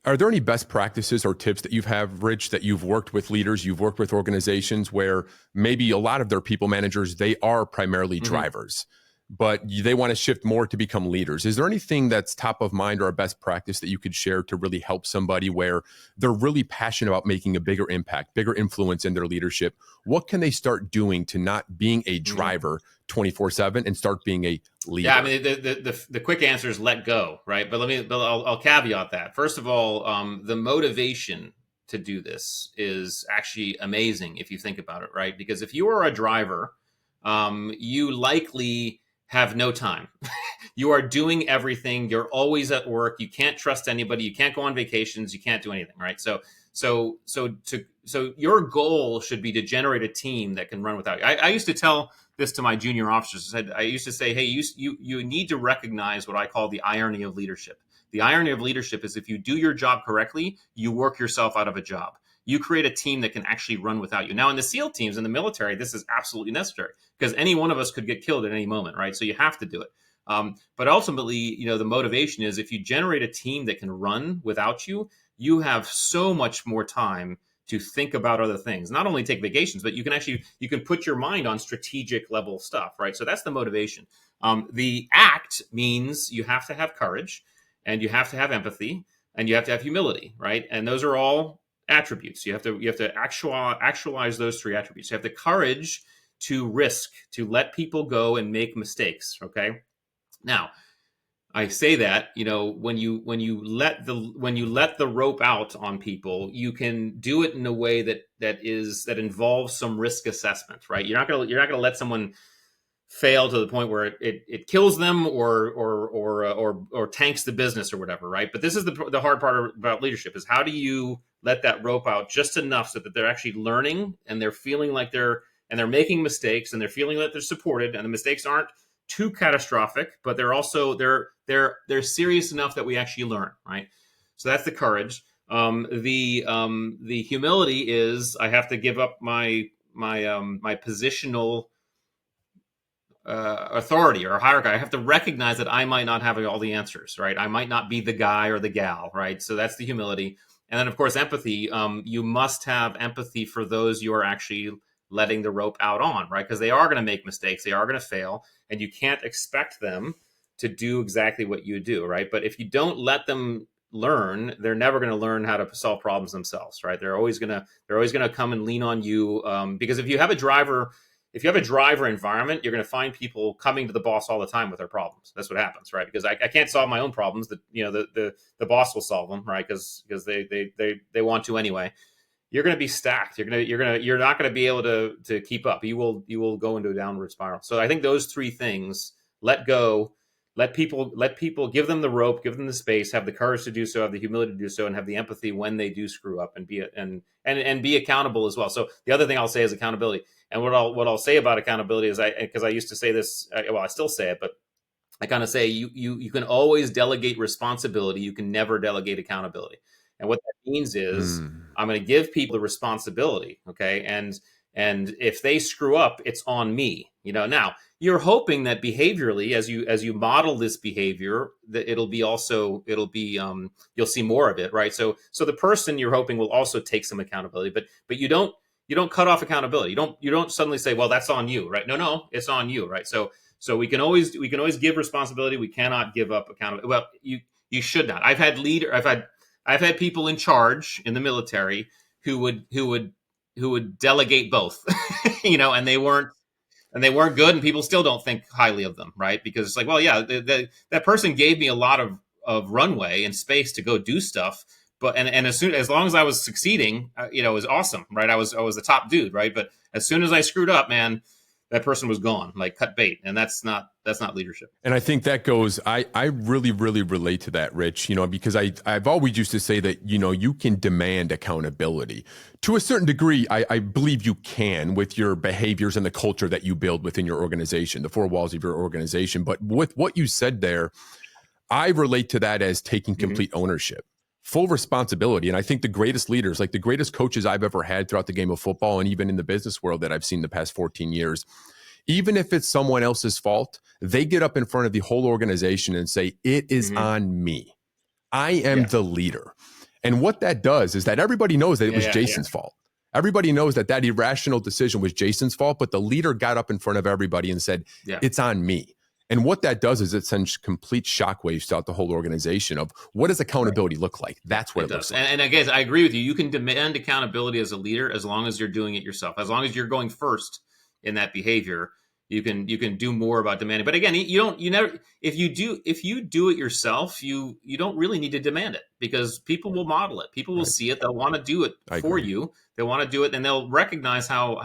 are there any best practices or tips that you have, Rich, that you've worked with leaders, you've worked with organizations where maybe a lot of their people managers, they are primarily drivers, but they want to shift more to become leaders? Is there anything that's top of mind or a best practice that you could share to really help somebody where they're really passionate about making a bigger impact, bigger influence in their leadership? What can they start doing to not being a driver 24/7 and start being a leader? Yeah, I mean, the quick answer is let go, right? But I'll caveat that. First of all, the motivation to do this is actually amazing if you think about it, right? Because if you are a driver, you likely have no time. You are doing everything. You're always at work. You can't trust anybody. You can't go on vacations. You can't do anything, right? So your goal should be to generate a team that can run without you. I used to tell this to my junior officers. I used to say, hey, you need to recognize what I call the irony of leadership. The irony of leadership is if you do your job correctly, you work yourself out of a job. You create a team that can actually run without you. Now, in the SEAL teams, in the military, this is absolutely necessary because any one of us could get killed at any moment, right? So you have to do it. But ultimately, the motivation is if you generate a team that can run without you, you have so much more time to think about other things. Not only take vacations, but you can put your mind on strategic level stuff, right? So that's the motivation. The act means you have to have courage, and you have to have empathy, and you have to have humility, right? And those are all attributes. You have to actualize those three attributes. You have the courage to risk, to let people go and make mistakes. Okay. Now, I say that, when you let the rope out on people, you can do it in a way that involves some risk assessment, right? You're not gonna let someone fail to the point where it kills them or tanks the business or whatever, right? But this is the hard part about leadership is how do you let that rope out just enough so that they're actually learning and they're feeling like they're making mistakes and they're feeling that they're supported and the mistakes aren't too catastrophic, but they're also they're serious enough that we actually learn, right? So that's the courage. The humility is I have to give up my positional authority or hierarchy. I have to recognize that I might not have all the answers, right? I might not be the guy or the gal, right? So that's the humility. And then, of course, empathy. You must have empathy for those you are actually letting the rope out on, right? Because they are going to make mistakes. They are going to fail. And you can't expect them to do exactly what you do, right? But if you don't let them learn, they're never going to learn how to solve problems themselves, right? They're always going to come and lean on you. Because if you have a driver environment, you're going to find people coming to the boss all the time with their problems. That's what happens, right? Because I can't solve my own problems. The boss will solve them, right? Because they want to anyway. You're going to be stacked. You're not going to be able to keep up. You will go into a downward spiral. So I think those three things: let go, let people, give them the rope, give them the space, have the courage to do so, have the humility to do so, and have the empathy when they do screw up, and be accountable as well. So the other thing I'll say is accountability. And what I'll say about accountability is because I used to say this, I still say it, but I kind of say you can always delegate responsibility. You can never delegate accountability. And what that means is I'm going to give people the responsibility. Okay. And if they screw up, it's on me. Now you're hoping that behaviorally, as you model this behavior, that you'll see more of it. Right. So the person you're hoping will also take some accountability, but you don't cut off accountability. You don't suddenly say, well, that's on you. Right. No, it's on you. Right. So we can always give responsibility. We cannot give up accountability. Well, you should not. I've had people in charge in the military who would delegate both, and they weren't good, and people still don't think highly of them, right? Because it's like, well, yeah, that person gave me a lot of runway and space to go do stuff, but as long as I was succeeding, it was awesome, right? I was the top dude, right? But as soon as I screwed up, man, that person was gone, like cut bait, and that's not leadership. And I think that goes, I really, really relate to that, Rich, because I've always used to say that, you can demand accountability. To a certain degree, I believe you can with your behaviors and the culture that you build within your organization, the four walls of your organization. But with what you said there, I relate to that as taking complete ownership, full responsibility. And I think the greatest leaders, like the greatest coaches I've ever had throughout the game of football and even in the business world that I've seen the past 14 years, even if it's someone else's fault, they get up in front of the whole organization and say, it is on me. I am the leader. And what that does is that everybody knows that it was Jason's fault. Everybody knows that irrational decision was Jason's fault, but the leader got up in front of everybody and said, it's on me. And what that does is it sends complete shockwaves throughout the whole organization of what does accountability look like? That's what it looks like. And I guess I agree with you. You can demand accountability as a leader as long as you're doing it yourself. As long as you're going first in that behavior, You can do more about demanding. But again, you never, if you do it yourself, you don't really need to demand it, because people will model it. People will Right. see it. They'll want to do it I for agree. you. They want to do it, and they'll recognize how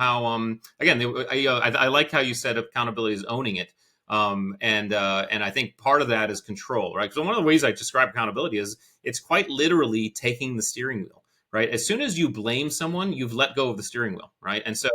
again, I like how you said accountability is owning it. And I think part of that is control, right? So one of the ways I describe accountability is it's quite literally taking the steering wheel, right? As soon as you blame someone, you've let go of the steering wheel, right? And so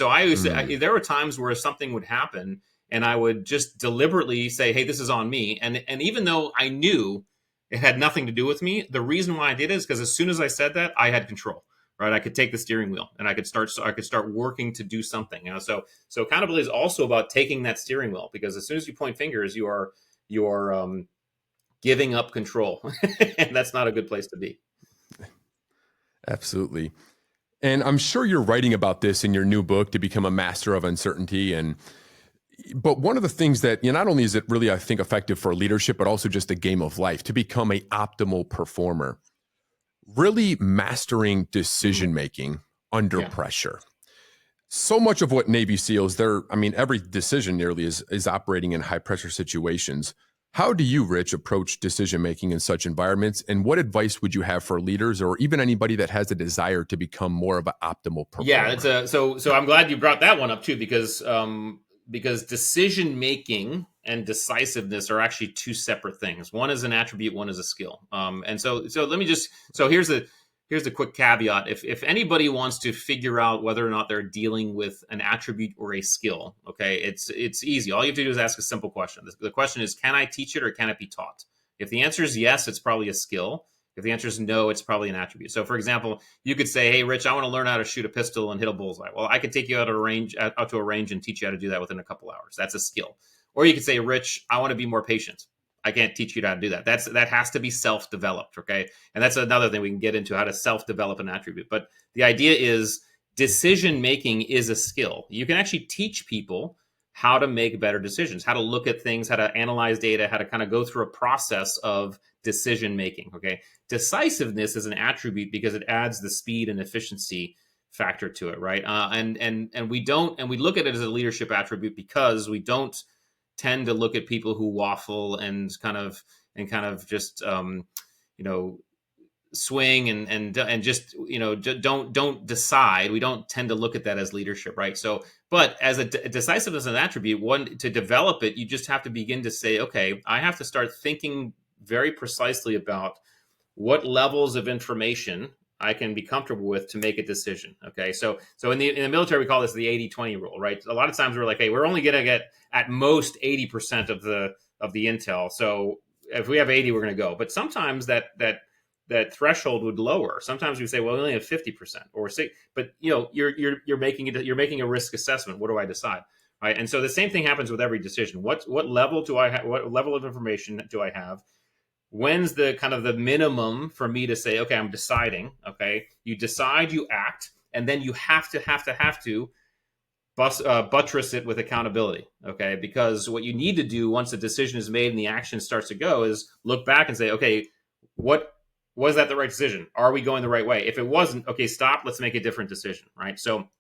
I always Mm, there were times where something would happen, and I would just deliberately say, "Hey, this is on me." And even though I knew it had nothing to do with me, the reason why I did it is because as soon as I said that, I had control, right? I could take the steering wheel, and I could start working to do something. So accountability is also about taking that steering wheel, because as soon as you point fingers, you are giving up control, and that's not a good place to be. absolutely. And I'm sure you're writing about this in your new book, To Become a Master of Uncertainty. But one of the things that, not only is it really, I think, effective for leadership, but also just a game of life, to become a optimal performer, really mastering Mhm. decision making under Yeah. pressure. So much of what Navy SEALs, every decision nearly is operating in high pressure situations. How do you, Rich, approach decision making in such environments? And what advice would you have for leaders or even anybody that has a desire to become more of an optimal Yeah, it's performer? a so I'm glad you brought that one up too, because decision making and decisiveness are actually two separate things. One is an attribute, one is a skill. And so let me just so here's the quick caveat. If anybody wants to figure out whether or not they're dealing with an attribute or a skill, okay, it's easy. All you have to do is ask a simple question. The question is, can I teach it or can it be taught? If the answer is yes, it's probably a skill. If the answer is no, it's probably an attribute. So, for example, you could say, "Hey, Rich, I want to learn how to shoot a pistol and hit a bullseye." Well, I could take you out to a range and teach you how to do that within a couple hours. That's a skill. Or you could say, "Rich, I want to be more patient." I can't teach you how to do that. That has to be self developed. Okay, and that's another thing we can get into, how to self develop an attribute. But the idea is decision making is a skill. You can actually teach people how to make better decisions, how to look at things, how to analyze data, how to kind of go through a process of decision making. Okay, decisiveness is an attribute because it adds the speed and efficiency factor to it, right? And we look at it as a leadership attribute because we don't tend to look at people who waffle and kind of just you know swing and just don't decide. We don't tend to look at that as leadership, right? So, but as decisiveness as an attribute, one, to develop it, you just have to begin to say, okay, I have to start thinking very precisely about what levels of information I can be comfortable with to make a decision. Okay. So in the military, we call this the 80-20 rule, right? A lot of times we're like, hey, we're only going to get at most 80% of the intel. So if we have 80, we're going to go. But sometimes that threshold would lower. Sometimes we say, well, we only have 50% or say, but you're making a risk assessment. What do I decide? Right. And so the same thing happens with every decision. What level do I have? What level of information do I have? When's the kind of the minimum for me to say, okay, I'm deciding? Okay, you decide, you act, and then you have to buttress it with accountability. Okay, because what you need to do once the decision is made and the action starts to go is look back and say, okay, what was that the right decision? Are we going the right way? If it wasn't, okay, stop. Let's make a different decision. Right. So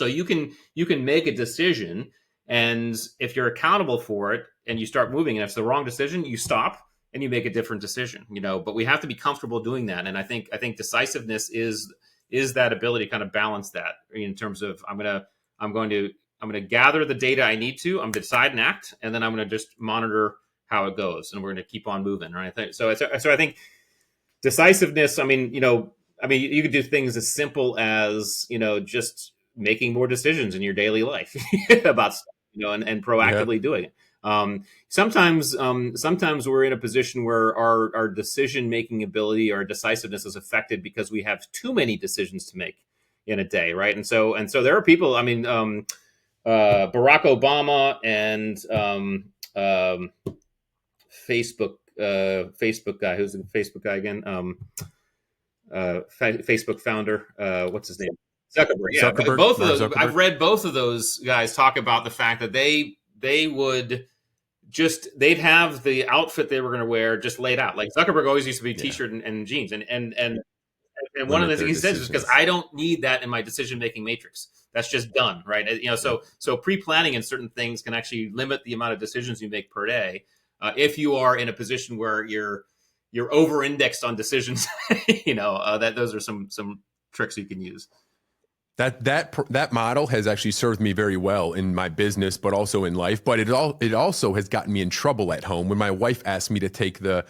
you can make a decision, and if you're accountable for it and you start moving, and if it's the wrong decision, you stop and you make a different decision. But we have to be comfortable doing that, and I think decisiveness is that ability to kind of balance that in terms of I'm going to gather the data I need to. I'm going to decide and act, and then I'm going to just monitor how it goes, and we're going to keep on moving. Right. So I think decisiveness. I mean, you could do things as simple as just making more decisions in your daily life about stuff, and Yeah. proactively doing it. Sometimes we're in a position where our decision making ability or decisiveness is affected because we have too many decisions to make in a day, right? And so there are people. I mean, Barack Obama and Facebook guy. Who's the Facebook guy again? Facebook founder. What's his name? Zuckerberg. Yeah, Zuckerberg, both of Mark those. I've Zuckerberg. read both of those guys talk about the fact that they would they'd have the outfit they were going to wear just laid out. Like Zuckerberg always used to be Yeah. t-shirt and jeans, and And one of limit the their things he says is because decisions. I don't need that in my decision making matrix. That's just done, right? So pre-planning in certain things can actually limit the amount of decisions you make per day. If you are in a position where you're over-indexed on decisions, that those are some tricks you can use. That model has actually served me very well in my business, but also in life. But it also has gotten me in trouble at home when my wife asked me to take the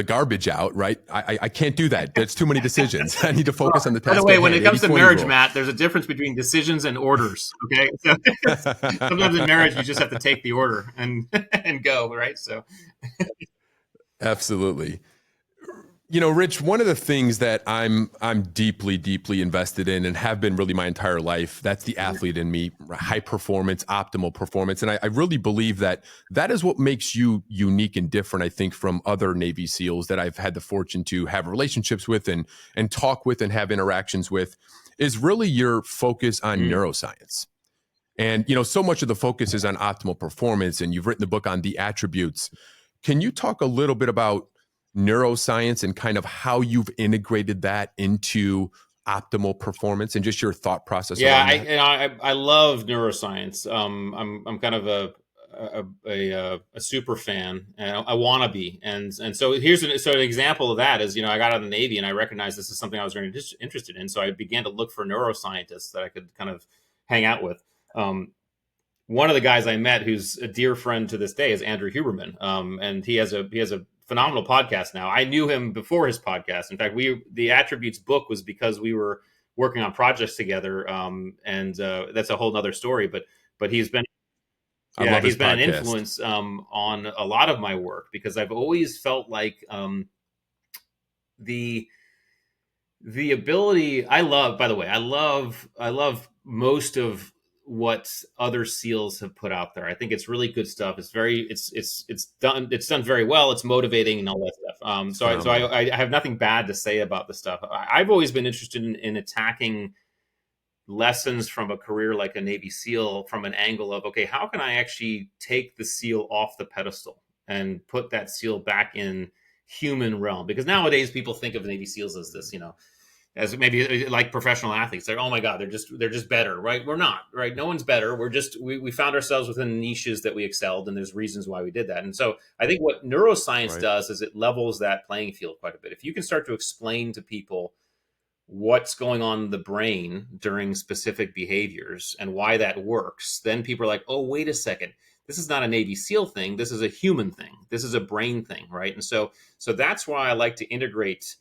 garbage out. Right, I can't do that. There's too many decisions. I need to focus on the By the task way, at when hand. it comes to 80/20 marriage, rule. Matt, there's a difference between decisions and orders. Okay, so sometimes in marriage you just have to take the order and and go, right? So Absolutely. Rich, one of the things that I'm deeply, deeply invested in and have been really my entire life, that's the athlete in me, high performance, optimal performance. And I really believe that is what makes you unique and different, I think, from other Navy SEALs that I've had the fortune to have relationships with and talk with and have interactions with, is really your focus on neuroscience. And, so much of the focus is on optimal performance, and you've written the book on the attributes. Can you talk a little bit about neuroscience and kind of how you've integrated that into optimal performance and just your thought process yeah, around that? I love neuroscience. I'm kind of a super fan, and I want to be. And so an example of that is, I got out of the Navy and I recognized this is something I was very interested in. So I began to look for neuroscientists that I could kind of hang out with. One of the guys I met, who's a dear friend to this day, is Andrew Huberman, and he has a phenomenal podcast now. I knew him before his podcast. In fact, the Attributes book was because we were working on projects together, and that's a whole other story. But he's been I love his he's been an podcast. influence on a lot of my work because I've always felt like the the ability I love, by the way, I love most of what other seals have put out there. I think it's really good stuff. It's done very well. It's motivating and all that stuff. It's So phenomenal. I have nothing bad to say about the stuff. I've always been interested in attacking lessons from a career like a Navy SEAL from an angle of, okay, how can I actually take the SEAL off the pedestal and put that SEAL back in human realm? Because nowadays people think of Navy SEALs as this, as maybe like professional athletes. They're, oh my God, they're just better, right? We're not, right? No one's better. We found ourselves within niches that we excelled, and there's reasons why we did that. And so I think what neuroscience Right. does is it levels that playing field quite a bit. If you can start to explain to people what's going on in the brain during specific behaviors and why that works, then people are like, oh, wait a second. This is not a Navy SEAL thing. This is a human thing. This is a brain thing, right? And so that's why I like to integrate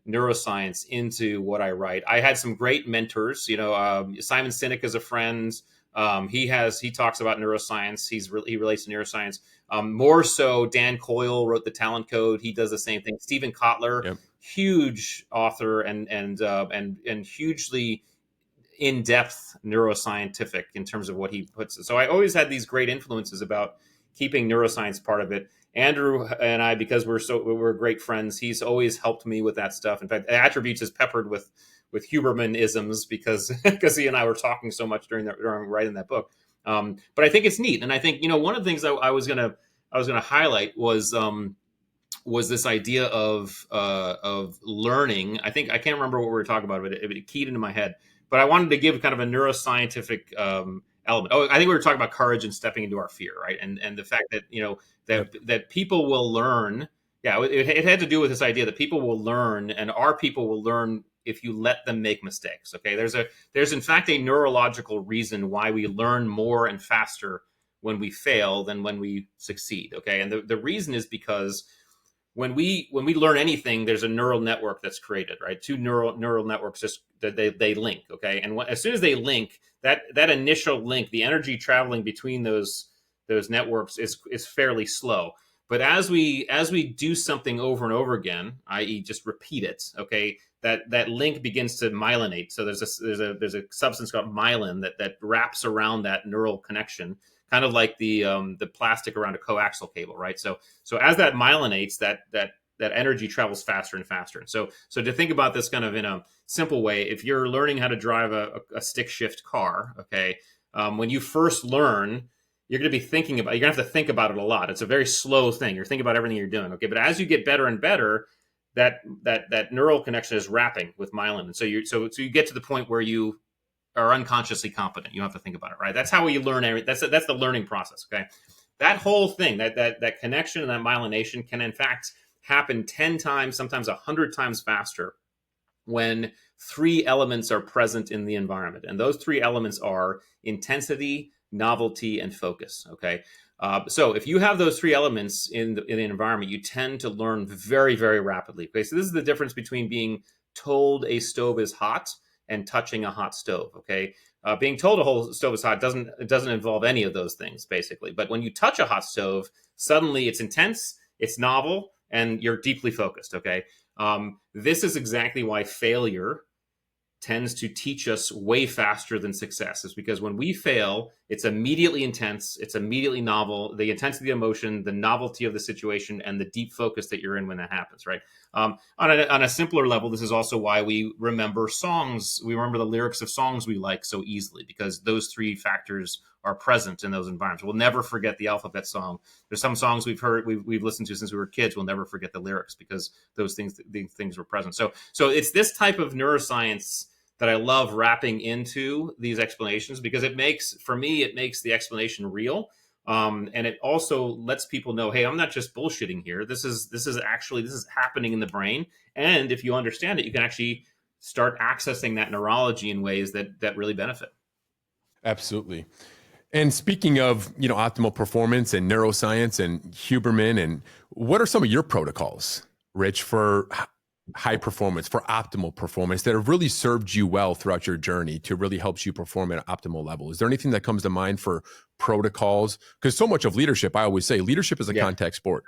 neuroscience into what I write. I had some great mentors. Simon Sinek is a friend. He talks about neuroscience. He relates to neuroscience. More so, Dan Coyle wrote the Talent Code. He does the same thing. Stephen Kotler, Yep. huge author and hugely in-depth neuroscientific in terms of what he puts. So I always had these great influences about keeping neuroscience part of it. Andrew and I, because we're great friends, he's always helped me with that stuff. In fact, Attributes is peppered with Huberman isms because he and I were talking so much during writing that book. But I think it's neat, and I think one of the things I was gonna highlight was this idea of learning. I think I can't remember what we were talking about, but it keyed into my head. But I wanted to give kind of a neuroscientific element. Oh, I think we were talking about courage and stepping into our fear, right? And the fact that Yep. that people will learn. Yeah, it had to do with this idea that people will learn, and our people will learn if you let them make mistakes. Okay, there's in fact a neurological reason why we learn more and faster when we fail than when we succeed. Okay, and the reason is because when we learn anything, there's a neural network that's created, right? Two neural networks just they link, okay? And as soon as they link, that initial link, the energy traveling between those networks is fairly slow. But as we do something over and over again, i.e., just repeat it, okay, that link begins to myelinate. So there's a substance called myelin that wraps around that neural connection, kind of like the plastic around a coaxial cable, right? So as that myelinates, that energy travels faster and faster. And so to think about this kind of in a simple way, if you're learning how to drive a stick shift car, okay, when you first learn, you're going to you're going to have to think about it a lot. It's a very slow thing. You're thinking about everything you're doing, okay? But as you get better and better, that neural connection is wrapping with myelin, and so you get to the point where you are unconsciously competent. You don't have to think about it, right? That's how we learn everything. That's the learning process. Okay, that whole thing, that connection and that myelination can in fact happen 10 times, sometimes 100 times faster when three elements are present in the environment. And those three elements are intensity, novelty, and focus. Okay. So if you have those three elements in the environment, you tend to learn very, very rapidly. Okay. So this is the difference between being told a stove is hot and touching a hot stove. Okay. Being told a whole stove is hot doesn't involve any of those things, basically. But when you touch a hot stove, suddenly it's intense, it's novel, and you're deeply focused. Okay. This is exactly why failure tends to teach us way faster than success, is because when we fail, it's immediately intense, it's immediately novel, the intensity of the emotion, the novelty of the situation, and the deep focus that you're in when that happens, right? On a simpler level, this is also why we remember songs. We remember the lyrics of songs we like so easily, because those three factors are present in those environments. We'll never forget the alphabet song. There's some songs we've listened to since we were kids. We'll never forget the lyrics because these things were present. So it's this type of neuroscience that I love wrapping into these explanations, because it makes the explanation real. And it also lets people know, hey, I'm not just bullshitting here. This is happening in the brain. And if you understand it, you can actually start accessing that neurology in ways that really benefit. Absolutely. And speaking of, optimal performance and neuroscience and Huberman, and what are some of your protocols, Rich, for high performance, for optimal performance that have really served you well throughout your journey to really helps you perform at an optimal level? Is there anything that comes to mind for protocols? Because so much of leadership, I always say, leadership is a contact sport.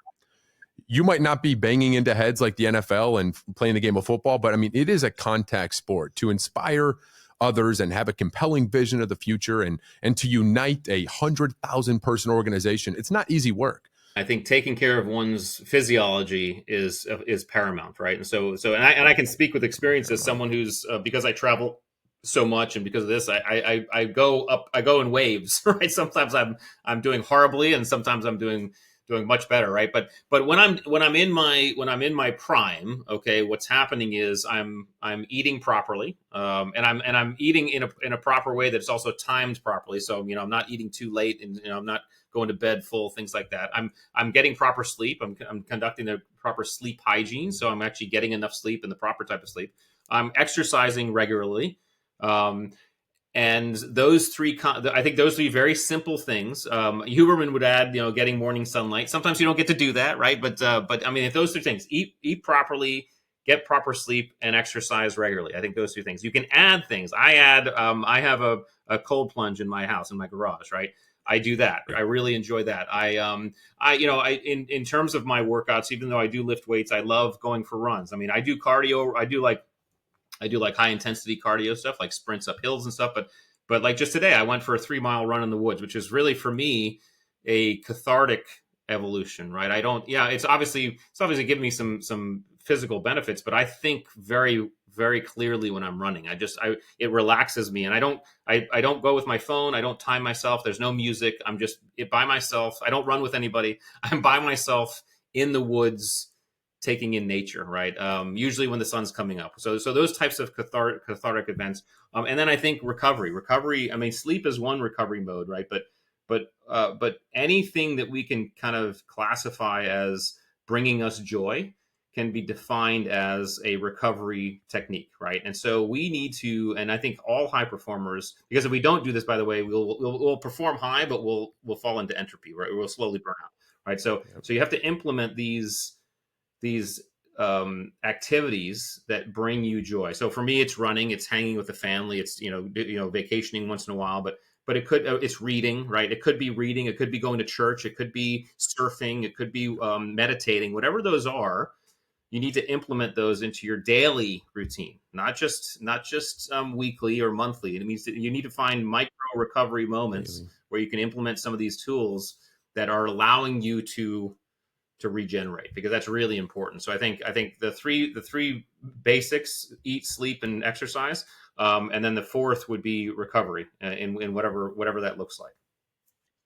You might not be banging into heads like the NFL and playing the game of football, but I mean, it is a contact sport. To inspire others and have a compelling vision of the future and to unite 100,000 person organization, it's not easy work. I think taking care of one's physiology is paramount, right? And I can speak with experience as someone who's because I travel so much, and because of this, I go in waves, right? Sometimes I'm doing horribly, and sometimes I'm doing much better, right? But when I'm in my prime, okay, what's happening is I'm eating properly, and I'm eating in a proper way that's also timed properly. So I'm not eating too late, and I'm not going to bed full, things like that. I'm getting proper sleep. I'm conducting the proper sleep hygiene, so I'm actually getting enough sleep and the proper type of sleep. I'm exercising regularly. And those three, I think those three very simple things. Huberman would add, getting morning sunlight. Sometimes you don't get to do that, right? But I mean, if those three things: eat properly, get proper sleep, and exercise regularly. I think those two things. You can add things. I I have a cold plunge in my house, in my garage, right? I do that. I really enjoy that. In terms of my workouts, even though I do lift weights, I love going for runs. I mean, I do cardio. I do like high intensity cardio stuff, like sprints up hills and stuff. But like just today, I went for a 3-mile run in the woods, which is really for me a cathartic evolution, right? It's obviously giving me some physical benefits, but I think very, very clearly when I'm running. It relaxes me, and I don't go with my phone. I don't time myself. There's no music. I'm just by myself. I don't run with anybody. I'm by myself in the woods, taking in nature, right? Usually when the sun's coming up. So those types of cathartic events. And then I think recovery. I mean, sleep is one recovery mode, right? But anything that we can kind of classify as bringing us joy can be defined as a recovery technique, right? And so we need to, and I think all high performers, because if we don't do this, by the way, we'll perform high, but we'll fall into entropy, right? We'll slowly burn out, right? So you have to implement these activities that bring you joy. So for me, it's running, it's hanging with the family, it's vacationing once in a while, but it's reading, right? It could be reading, it could be going to church, it could be surfing, it could be meditating, whatever those are. You need to implement those into your daily routine, not just weekly or monthly. It means that you need to find micro recovery moments where you can implement some of these tools that are allowing you to regenerate, because that's really important. So I think the three basics: eat, sleep, and exercise, and then the fourth would be recovery in whatever that looks like.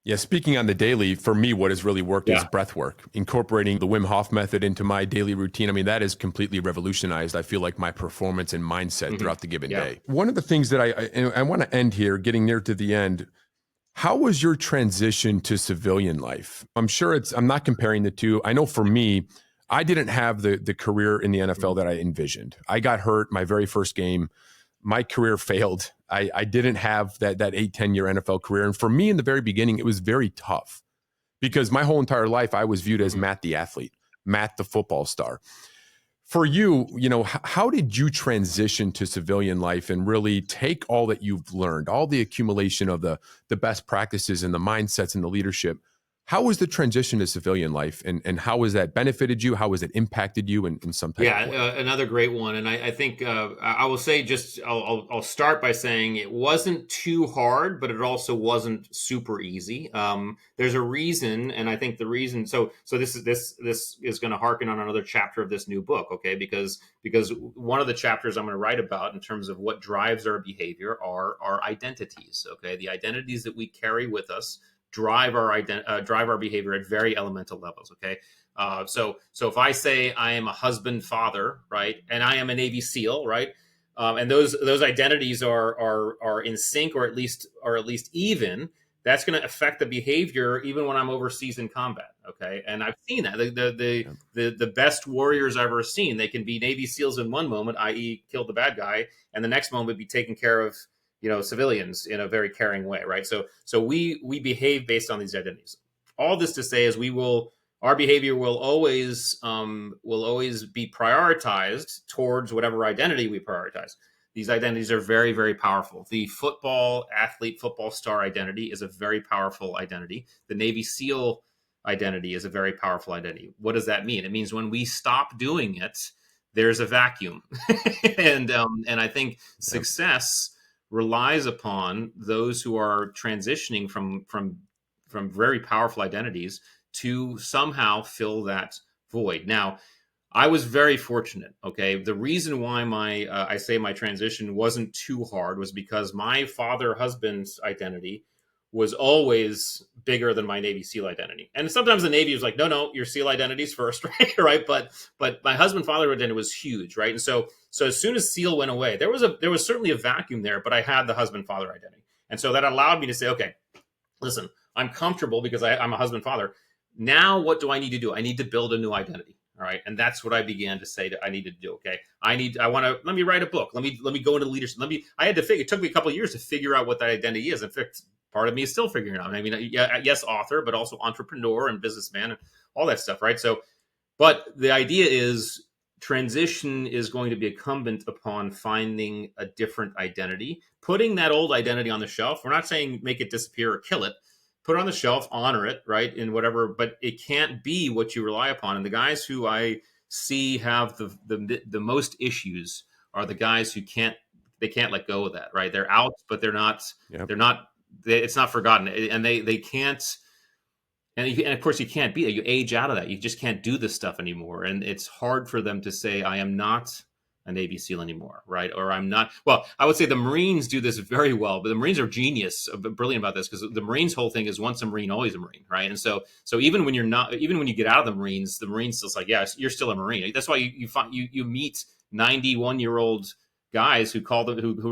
Yeah, speaking on the daily, for me, what has really worked is Yeah. breath work, incorporating the Wim Hof method into my daily routine. I mean, that has completely revolutionized, I feel like, my performance and mindset Hmm. throughout the given Yeah. day. One of the things that I want to end here, getting near to the end, how was your transition to civilian life? I'm not comparing the two. I know for me, I didn't have the career in the NFL Mhm. that I envisioned. I got hurt my very first game. My career failed. I didn't have that 8-10 year NFL career. And for me in the very beginning, it was very tough because my whole entire life I was viewed as Mhm. Matt the athlete, Matt the football star. For you, how did you transition to civilian life and really take all that you've learned, all the accumulation of the best practices and the mindsets and the leadership? How was the transition to civilian life, and how has that benefited you? How has it impacted you in some type Yeah, of way? another great one, and I think I will say just I'll start by saying it wasn't too hard, but it also wasn't super easy. There's a reason, and I think the reason. So this is going to harken on another chapter of this new book, okay? Because one of the chapters I'm going to write about in terms of what drives our behavior are our identities, okay? The identities that we carry with us drive our behavior at very elemental levels, okay? So if I say I am a husband, father, right, and I am a Navy SEAL, right, and those identities are in sync or at least even. That's going to affect the behavior even when I'm overseas in combat. Okay, and I've seen that Yeah. the best warriors I've ever seen. They can be Navy SEALs in one moment, i.e., killed the bad guy, and the next moment be taking care of civilians in a very caring way, right? So we behave based on these identities. All this to say is our behavior will always be prioritized towards whatever identity we prioritize. These identities are very, very powerful. The football athlete, football star identity is a very powerful identity. The Navy SEAL identity is a very powerful identity. What does that mean? It means when we stop doing it, there's a vacuum, and I think Yeah. success relies upon those who are transitioning from very powerful identities to somehow fill that void. Now, I was very fortunate. Okay, the reason why I say my transition wasn't too hard was because my father husband's identity was always bigger than my Navy SEAL identity. And sometimes the Navy was like, no, your SEAL identity's first, right? Right. But my husband father identity was huge, right? And so as soon as SEAL went away, there was certainly a vacuum there, but I had the husband father identity. And so that allowed me to say, okay, listen, I'm comfortable because I'm a husband father. Now, what do I need to do? I need to build a new identity. All right. And that's what I began to say that I needed to do. Okay. Let me write a book. Let me go into leadership. It took me a couple of years to figure out what that identity is. In fact, part of me is still figuring it out. I mean, yeah, yes, author, but also entrepreneur and businessman and all that stuff. Right. But the idea is transition is going to be incumbent upon finding a different identity, putting that old identity on the shelf. We're not saying make it disappear or kill it. Put it on the shelf, honor it, right? In whatever, but it can't be what you rely upon. And the guys who I see have the most issues are the guys who can't let go of that, right? They're out, but Yeah. they're not it's not forgotten, and they can't, and of course, you can't be it. You age out of that. You just can't do this stuff anymore. And it's hard for them to say, I am not a Navy SEAL anymore, right? Or I'm not. Well, I would say the Marines do this very well, but the Marines are genius, brilliant about this, because the Marines' whole thing is once a Marine, always a Marine, right? And so even when you're not, even when you get out of the Marines still like, yeah, you're still a Marine. That's why you meet 91-year-old guys who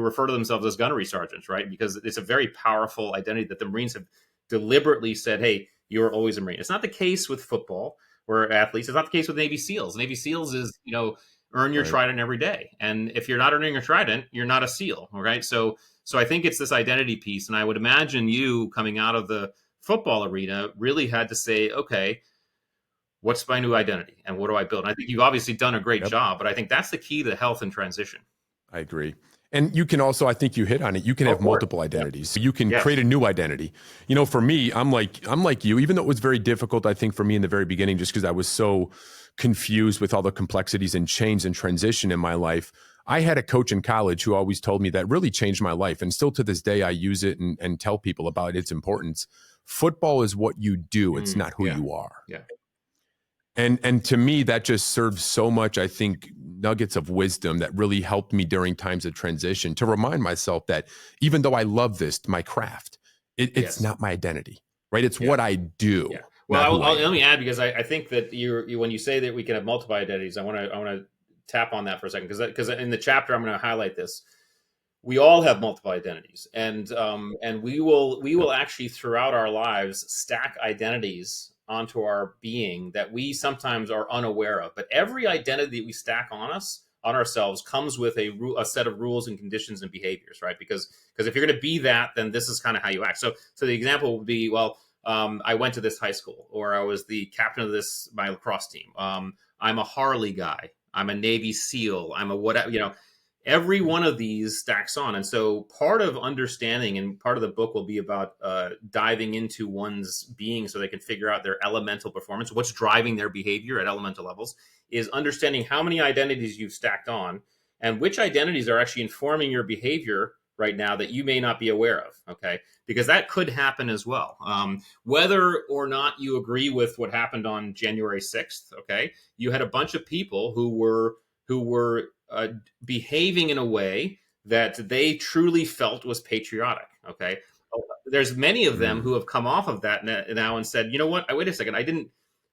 refer to themselves as gunnery sergeants, right? Because it's a very powerful identity that the Marines have deliberately said, hey, you're always a Marine. It's not the case with football or athletes. It's not the case with Navy SEALs. Navy SEALs is, earn your Right. trident every day. And if you're not earning your trident, you're not a SEAL. All right. So I think it's this identity piece. And I would imagine you coming out of the football arena really had to say, okay, what's my new identity and what do I build? And I think you've obviously done a great Yep. job, but I think that's the key to health and transition. I agree. And you can also, I think you hit on it. You can Oh, have of course. multiple Yeah. identities. You can Yes. create a new identity. For me, I'm like you, even though it was very difficult, I think for me in the very beginning, just because I was so confused with all the complexities and change and transition in my life. I had a coach in college who always told me that really changed my life. And still to this day, I use it and tell people about its importance. Football is what you do. It's not who Yeah. you are. Yeah. And to me, that just serves so much, I think, nuggets of wisdom that really helped me during times of transition to remind myself that even though I love this, my craft, it's Yes. not my identity. right? It's what I do, Yeah. not Well, who I am. let me add, because I think that when you say that we can have multiple identities, I want to tap on that for a second, because in the chapter I'm going to highlight this. We all have multiple identities, and we will actually throughout our lives stack identities onto our being that we sometimes are unaware of. But every identity we stack on ourselves comes with a set of rules and conditions and behaviors, right? Because if you're going to be that, then this is kind of how you act. So the example would be, well, I went to this high school, or I was the captain of my lacrosse team. I'm a Harley guy. I'm a Navy SEAL. I'm a whatever. Every one of these stacks on. And so part of understanding, and part of the book will be about diving into one's being so they can figure out their elemental performance, what's driving their behavior at elemental levels, is understanding how many identities you've stacked on and which identities are actually informing your behavior right now that you may not be aware of. Okay. Because that could happen as well. Whether or not you agree with what happened on January 6th. Okay. You had a bunch of people who were behaving in a way that they truly felt was patriotic. Okay. There's many of them who have come off of that now and said, you know what? Wait a second. I didn't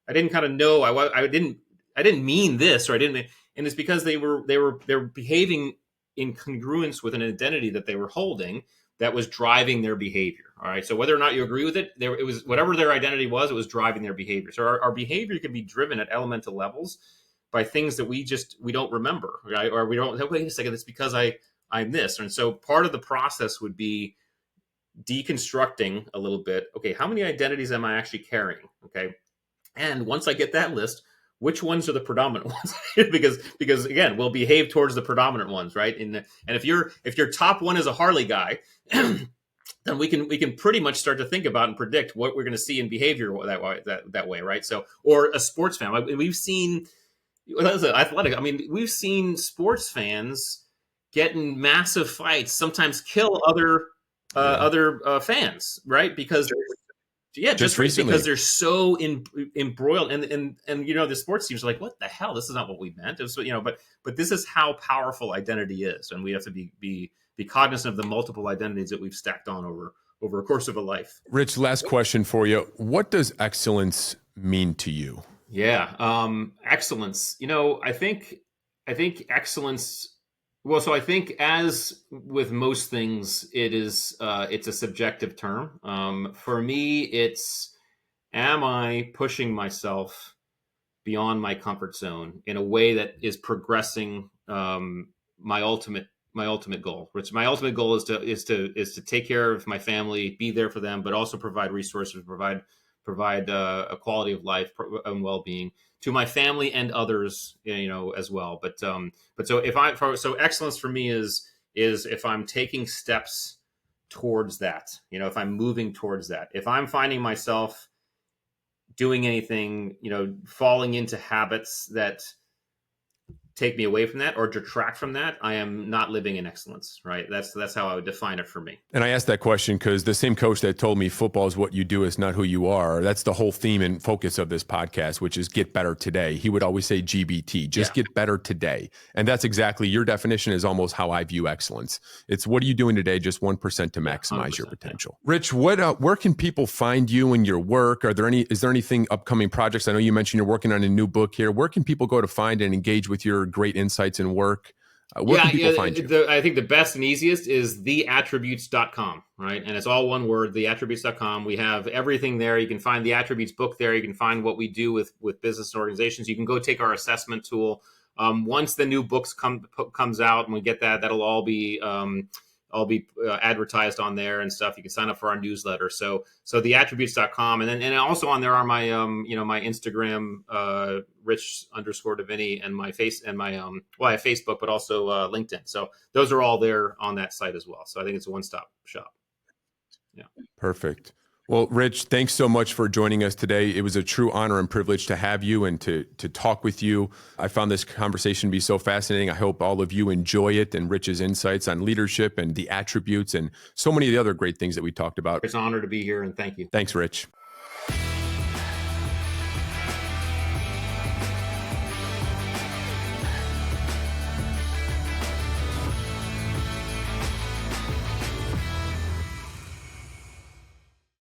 kind of know. I didn't mean this, or I didn't. And it's because they were behaving in congruence with an identity that they were holding that was driving their behavior. All right. So whether or not you agree with it, it was whatever their identity was, it was driving their behavior. So our behavior can be driven at elemental levels by things that we don't remember, right? Or we don't, wait a second, it's because I'm this. And so part of the process would be deconstructing a little bit. Okay, how many identities am I actually carrying? Okay. And once I get that list, which ones are the predominant ones? because again, we'll behave towards the predominant ones, right? And if your top one is a Harley guy, then we can pretty much start to think about and predict what we're going to see in behavior that way, right? So, or a sports fan, we've seen. That's athletic. I mean, we've seen sports fans get in massive fights, sometimes kill other fans, right? Because just recently, because they're so embroiled, and the sports teams are like, what the hell? This is not what we meant. So but this is how powerful identity is, and we have to be cognizant of the multiple identities that we've stacked on over a course of a life. Rich, last question for you. What does excellence mean to you? Yeah. Excellence. I think excellence. Well, so I think, as with most things, it's a subjective term. For me, am I pushing myself beyond my comfort zone in a way that is progressing my ultimate goal? Which my ultimate goal is to take care of my family, be there for them, but also provide resources, provide a quality of life and well-being to my family and others, as well. But so excellence for me is if I'm taking steps towards that, if I'm moving towards that, if I'm finding myself doing anything, falling into habits that take me away from that or detract from that, I am not living in excellence, right? That's how I would define it for me. And I asked that question because the same coach that told me football is what you do, is not who you are. That's the whole theme and focus of this podcast, which is get better today. He would always say GBT, just get better today. And that's exactly, your definition is almost how I view excellence. It's what are you doing today, just 1% to maximize your potential. Yeah. Rich, where can people find you and your work? Is there anything upcoming projects? I know you mentioned you're working on a new book here. Where can people go to find and engage with your great insights and work? Where can people find you? I think the best and easiest is theattributes.com, right? And it's all one word, theattributes.com. We have everything there. You can find the Attributes book there. You can find what we do with business and organizations. You can go take our assessment tool. Once the new books comes out and we get that, that'll all be advertised on there and stuff. You can sign up for our newsletter. So theattributes.com. And also on there are my, my Instagram, Rich_Diviney, and my I have Facebook, but also LinkedIn. So those are all there on that site as well. So I think it's a one-stop shop. Yeah. Perfect. Well, Rich, thanks so much for joining us today. It was a true honor and privilege to have you and to talk with you. I found this conversation to be so fascinating. I hope all of you enjoy it, and Rich's insights on leadership and the attributes and so many of the other great things that we talked about. It's an honor to be here, and thank you. Thanks, Rich.